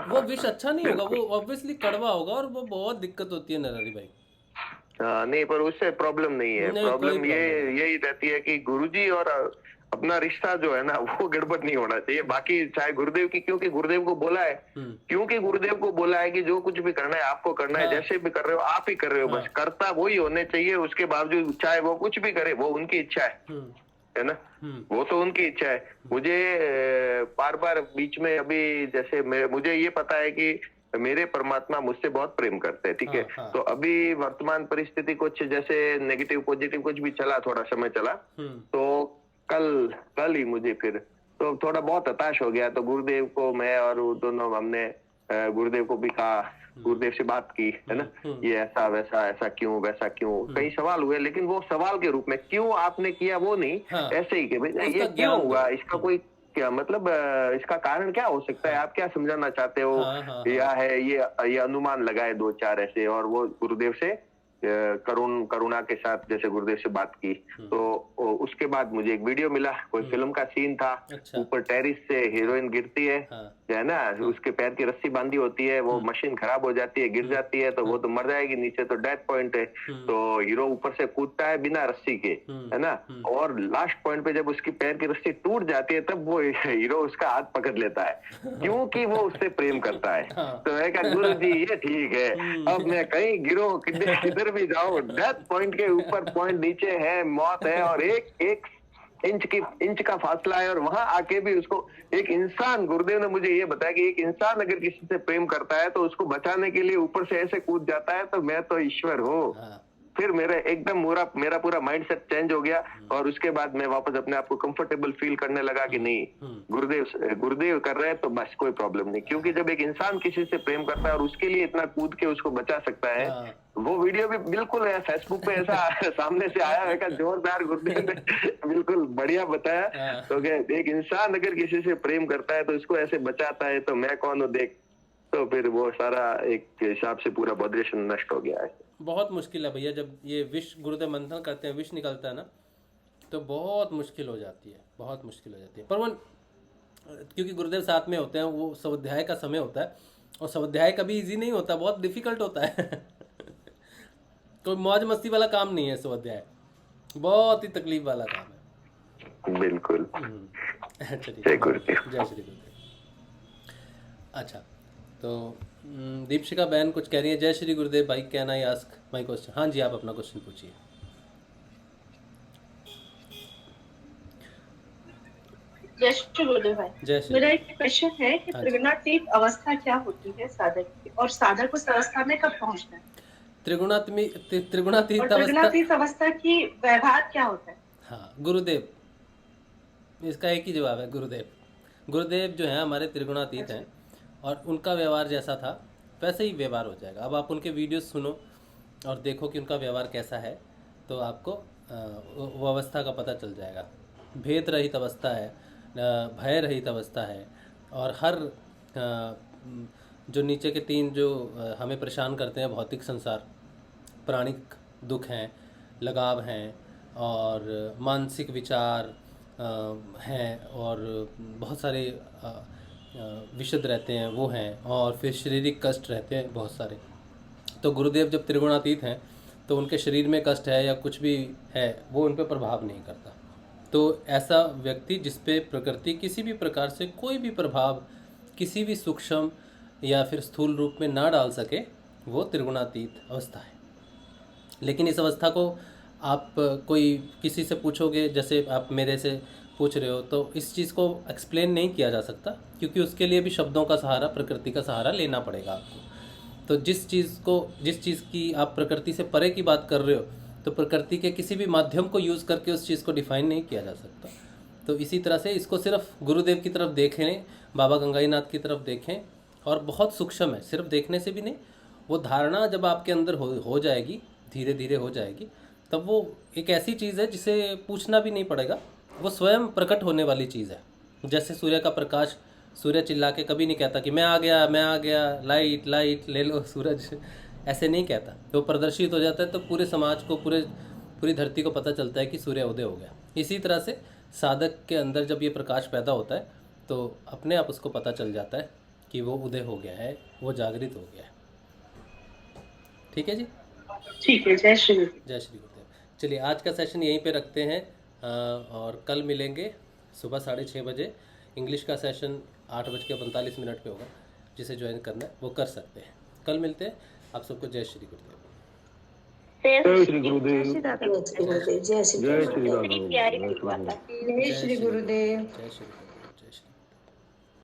वो विष अच्छा नहीं होगा, वो ऑब्वियसली कड़वा होगा और वो बहुत दिक्कत होती है नरहरि भाई। नहीं, पर उससे प्रॉब्लम नहीं है। नहीं, कोई प्रॉब्लम problem नहीं। यही रहती है कि गुरुजी और अपना रिश्ता जो है ना वो गड़बड़ नहीं होना चाहिए। बाकी चाहे गुरुदेव की, क्योंकि गुरुदेव को बोला है, कि जो कुछ भी करना है आपको करना है, हाँ। जैसे भी कर रहे हो आप ही कर रहे हो, बस करता वही होने चाहिए। उसके बावजूद चाहे वो कुछ भी करे, वो उनकी इच्छा है ना, वो तो उनकी इच्छा है। मुझे बार बार बीच में अभी जैसे मुझे ये पता है कि मेरे परमात्मा मुझसे बहुत प्रेम करते हैं, ठीक है। तो अभी वर्तमान परिस्थिति कुछ जैसे नेगेटिव पॉजिटिव कुछ भी चला, थोड़ा समय चला, तो कल ही मुझे फिर तो थोड़ा बहुत हताश हो गया। तो गुरुदेव को मैं और वो दोनों हमने गुरुदेव को भी कहा, गुरुदेव से बात की, है ना, ये ऐसा वैसा, ऐसा क्यों वैसा क्यों, कई सवाल हुए, लेकिन वो सवाल के रूप में क्यों आपने किया वो नहीं, ऐसे ही कि भाई ये क्यों हुआ, इसका कोई क्या मतलब, इसका कारण क्या हो सकता है, आप क्या समझाना चाहते हो, या है ये अनुमान लगाए 2-4 ऐसे। और वो गुरुदेव से करुणा के साथ जैसे गुरुदेव से बात की, तो उसके बाद मुझे एक वीडियो मिला, कोई फिल्म का सीन था। ऊपर टेरिस से हीरोइन गिरती है ना, उसके पैर की रस्सी बांधी होती है, वो मशीन खराब हो जाती है, गिर जाती है, तो वो तो मर जाएगी, नीचे तो डेथ पॉइंट है। तो हीरो ऊपर से कूदता है बिना रस्सी के, है ना, और लास्ट पॉइंट पे जब उसकी पैर की रस्सी टूट जाती है, तब वो हीरो उसका हाथ पकड़ लेता है, क्योंकि वो उससे प्रेम करता है। तो मैं कहा गुरु जी ये ठीक है, अब मैं कहीं गिरो किधर भी जाऊं, डेथ पॉइंट के ऊपर पॉइंट नीचे है, मौत है, और एक इंच का फासला है, और वहां आके भी उसको एक इंसान, गुरुदेव ने मुझे ये बताया कि एक इंसान अगर किसी से प्रेम करता है तो उसको बचाने के लिए ऊपर से ऐसे कूद जाता है, तो मैं तो ईश्वर हूँ। फिर मेरा पूरा माइंडसेट चेंज हो गया, और उसके बाद मैं वापस अपने आप को कंफर्टेबल फील करने लगा कि नहीं, गुरुदेव कर रहे हैं तो बस कोई प्रॉब्लम नहीं। क्योंकि जब एक इंसान किसी से प्रेम करता है और उसके लिए इतना कूद के उसको बचा सकता है, वो वीडियो भी बिल्कुल है फेसबुक पे ऐसा सामने से आया है, जोरदार गुरुदेव ने बिल्कुल बढ़िया बताया। तो एक इंसान अगर किसी से प्रेम करता है तो उसको ऐसे बचाता है, तो मैं कौन हूँ देख। तो फिर वो सारा एक हिसाब से पूरा बॉड्रेशन नष्ट हो गया है। बहुत मुश्किल है भैया, जब ये विष गुरुदेव मंथन करते हैं, विष निकलता है ना, तो बहुत मुश्किल हो जाती है, बहुत मुश्किल हो जाती है। पर वो क्योंकि गुरुदेव साथ में होते हैं, वो स्वाध्याय का समय होता है, और स्वाध्याय कभी इजी नहीं होता, बहुत डिफिकल्ट होता है कोई मौज मस्ती वाला काम नहीं है स्वाध्याय, बहुत ही तकलीफ वाला काम है। बिल्कुल। चलिए, जय गुरुदेव। जय श्री गुरुदेव। अच्छा, तो दीपशिका बहन कुछ कह रही है, जय श्री गुरुदेव भाई, can I ask my question. हाँ जी, आप अपना क्वेश्चन पूछिए। जय श्री गुरुदेव भाई। जय श्री। मेरा एक क्वेश्चन है कि त्रिगुणातीत अवस्था क्या होती है साधक की, और साधक उस अवस्था में कब पहुंचता है? त्रिगुणातीत अवस्था की व्यवहार क्या होता है? हाँ गुरुदेव, इसका एक ही जवाब है, गुरुदेव जो है हमारे त्रिगुणातीत हैं, और उनका व्यवहार जैसा था वैसे ही व्यवहार हो जाएगा। अब आप उनके वीडियोस सुनो और देखो कि उनका व्यवहार कैसा है, तो आपको वो अवस्था का पता चल जाएगा। भेद रहित अवस्था है, भय रहित अवस्था है, और हर जो नीचे के 3 जो हमें परेशान करते हैं, भौतिक संसार, प्राणिक दुख हैं, लगाव हैं, और मानसिक विचार हैं, और बहुत सारे विशुद्ध रहते हैं वो हैं, और फिर शारीरिक कष्ट रहते हैं बहुत सारे। तो गुरुदेव जब त्रिगुणातीत हैं तो उनके शरीर में कष्ट है या कुछ भी है, वो उन पर प्रभाव नहीं करता। तो ऐसा व्यक्ति जिस पे प्रकृति किसी भी प्रकार से कोई भी प्रभाव किसी भी सूक्ष्म या फिर स्थूल रूप में ना डाल सके, वो त्रिगुणातीत अवस्था है। लेकिन इस अवस्था को आप कोई किसी से पूछोगे, जैसे आप मेरे से पूछ रहे हो, तो इस चीज़ को एक्सप्लेन नहीं किया जा सकता, क्योंकि उसके लिए भी शब्दों का सहारा, प्रकृति का सहारा लेना पड़ेगा आपको। तो जिस चीज़ की आप प्रकृति से परे की बात कर रहे हो, तो प्रकृति के किसी भी माध्यम को यूज़ करके उस चीज़ को डिफाइन नहीं किया जा सकता। तो इसी तरह से इसको सिर्फ गुरुदेव की तरफ देखें, बाबा गंगाईनाथ की तरफ देखें, और बहुत सूक्ष्म है, सिर्फ देखने से भी नहीं, वो धारणा जब आपके अंदर हो जाएगी, धीरे धीरे हो जाएगी, तब वो एक ऐसी चीज़ है जिसे पूछना भी नहीं पड़ेगा, वो स्वयं प्रकट होने वाली चीज़ है। जैसे सूर्य का प्रकाश, सूर्य चिल्ला के कभी नहीं कहता कि मैं आ गया, लाइट ले लो सूरज, ऐसे नहीं कहता। तो प्रदर्शित हो जाता है, तो पूरे समाज को, पूरी धरती को पता चलता है कि सूर्य उदय हो गया। इसी तरह से साधक के अंदर जब ये प्रकाश पैदा होता है, तो अपने आप उसको पता चल जाता है कि वो उदय हो गया है, वो जागृत हो गया है। ठीक है जी। ठीक है, जय श्री गुरुदेव। जय श्री गुरुदेव। चलिए आज का सेशन यहीं पे रखते हैं और कल मिलेंगे सुबह 6:30 बजे। इंग्लिश का सेशन 8:45 पे होगा। जिसे ज्वाइन करना है वो कर सकते हैं। कल मिलते हैं। आप सबको जय श्री गुरुदेव। जय श्री गुरुदेव। जय श्री दादा। जय श्री राधा। प्यारी बात है। जय श्री गुरुदेव। जय श्री गुरुदेव।